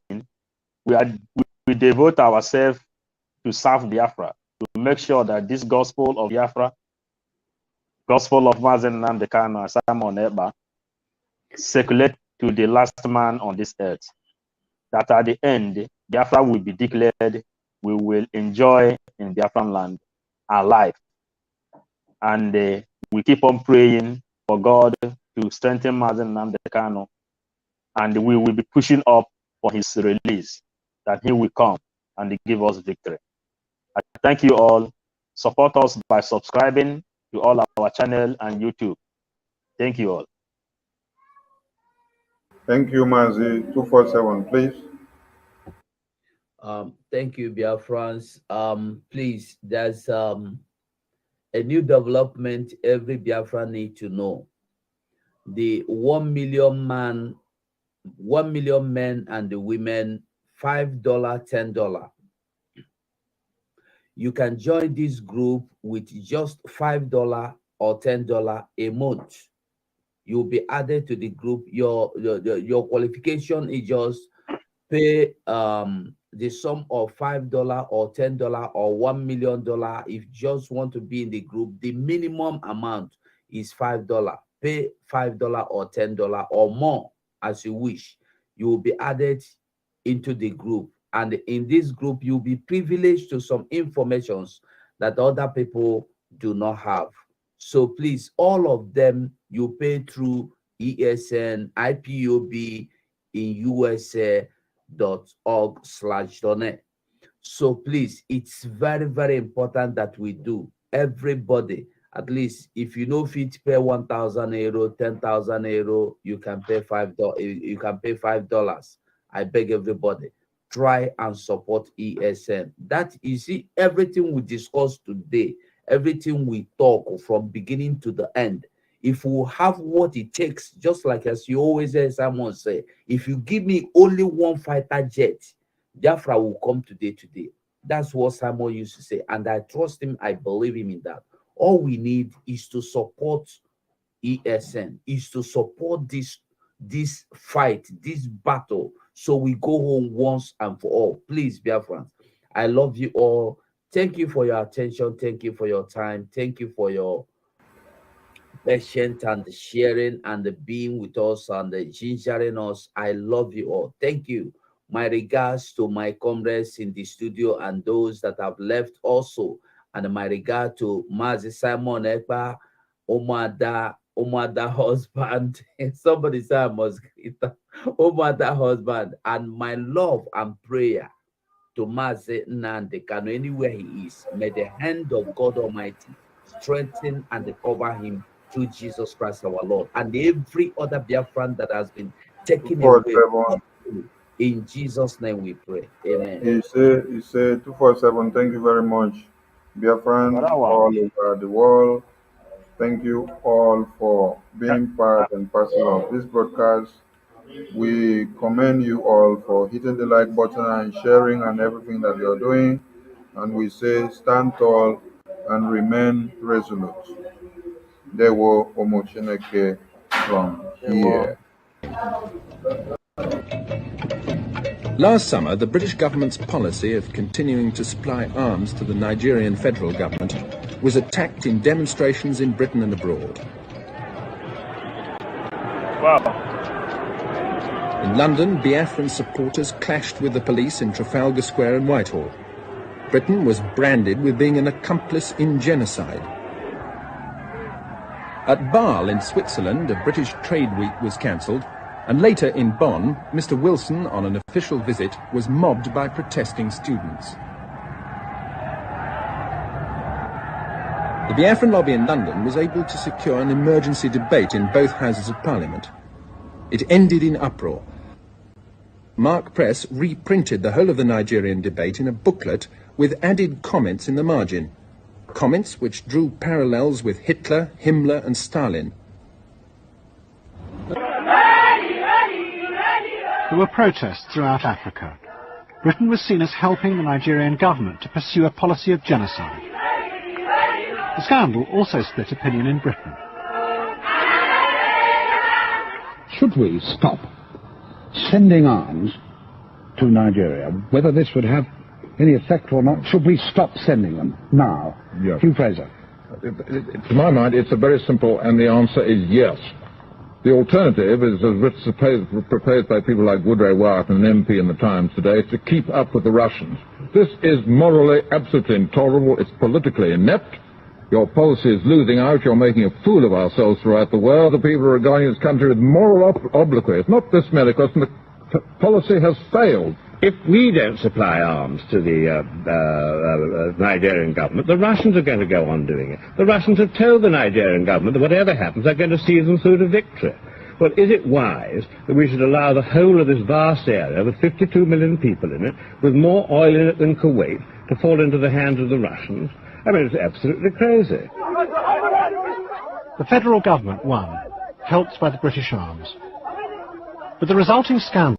We devote ourselves to serve Biafra, to make sure that this gospel of Biafra, gospel of Mazen Namdekano and Simon Eba, circulate to the last man on this earth. That at the end, Biafra will be declared, we will enjoy in Biafran land our life. And we keep on praying for God to strengthen Mazi Nnamdi Kanu, and we will be pushing up for his release, that he will come and give us victory. I thank you all. Support us by subscribing to all our channel and YouTube. Thank you all. Thank you, Mazi. 247, please. Thank you, Biafrans. Please, there's a new development every Biafran need to know. The 1 million men and the women, $5, $10. You can join this group with just $5 or $10 a month. You'll be added to the group. Your qualification is just pay the sum of $5 or $10 or $1 million. If you just want to be in the group, the minimum amount is $5. Pay $5 or $10 or more as you wish. You will be added into the group, and in this group you'll be privileged to some informations that other people do not have. So please, all of them you pay through ESN, IPOB in USA.org/donate. So please, it's very, very important that we do. Everybody, at least if you know fit pay 1,000 euro, 10,000 euro, you can pay $5. You can pay $5. I beg everybody, try and support ESN. That you see, everything we discuss today, everything we talk from beginning to the end, if we have what it takes, just like as you always hear someone say, if you give me only one fighter jet, Biafra will come today. That's what Simon used to say, and I trust him. I believe him in that. All we need is to support ESN, is to support this fight, this battle, so we go home once and for all. Please, Biafrans, I love you all. Thank you for your attention. Thank you for your time. Thank you for your patience and the sharing and the being with us and the gingering us. I love you all. Thank you. My regards to my comrades in the studio and those that have left also. And my regard to Mazi Simon Ekpa, Omada husband. Somebody say I must greet Omada husband. And my love and prayer to Mazi Nnamdi Kanu, anywhere he is. May the hand of God Almighty strengthen and cover him through Jesus Christ our Lord. And every other Biafran that has been taken away. In Jesus' name we pray. Amen. He said 247, thank you very much. Biafran all over the world, thank you all for being part and parcel of this broadcast. We commend you all for hitting the like button and sharing and everything that you're doing. And we say stand tall and remain resolute. There were Omochineke from here. Last summer, the British government's policy of continuing to supply arms to the Nigerian federal government was attacked in demonstrations in Britain and abroad. Wow. In London, Biafran supporters clashed with the police in Trafalgar Square and Whitehall. Britain was branded with being an accomplice in genocide. At Basel in Switzerland, a British trade week was cancelled, and later in Bonn, Mr. Wilson, on an official visit, was mobbed by protesting students. The Biafran lobby in London was able to secure an emergency debate in both Houses of Parliament. It ended in uproar. Mark Press reprinted the whole of the Nigerian debate in a booklet with added comments in the margin. Comments which drew parallels with Hitler, Himmler and Stalin. There were protests throughout Africa. Britain was seen as helping the Nigerian government to pursue a policy of genocide. The scandal also split opinion in Britain. Should we stop sending arms to Nigeria? Whether this would have any effect or not, should we stop sending them now? Yes. Hugh Fraser. To my mind, it's a very simple, and the answer is yes. The alternative is, as proposed by people like Woodrow Wyatt and an MP in the Times today, to keep up with the Russians. This is morally absolutely intolerable, it's politically inept, Your policy is losing out. You're making a fool of ourselves throughout the world. The people are regarding this country with moral obloquy. It's not this medical, the policy has failed. If we don't supply arms to the Nigerian government, the Russians are going to go on doing it. The Russians have told the Nigerian government that whatever happens, they're going to see them through to victory. Well, is it wise that we should allow the whole of this vast area, with 52 million people in it, with more oil in it than Kuwait, to fall into the hands of the Russians? I mean, it's absolutely crazy. The federal government won, helped by the British arms. But the resulting scandal...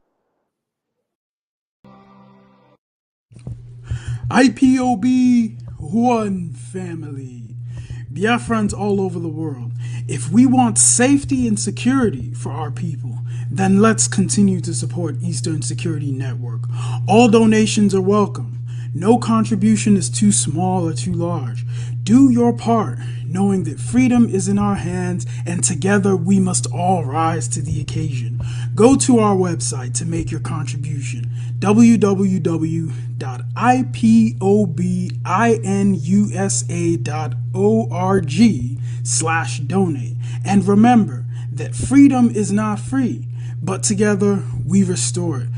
IPOB, one family. Biafrans all over the world. If we want safety and security for our people, then let's continue to support Eastern Security Network. All donations are welcome. No contribution is too small or too large. Do your part, knowing that freedom is in our hands, and together we must all rise to the occasion. Go to our website to make your contribution, www.ipobinUSA.org/donate. And remember that freedom is not free, but together we restore it.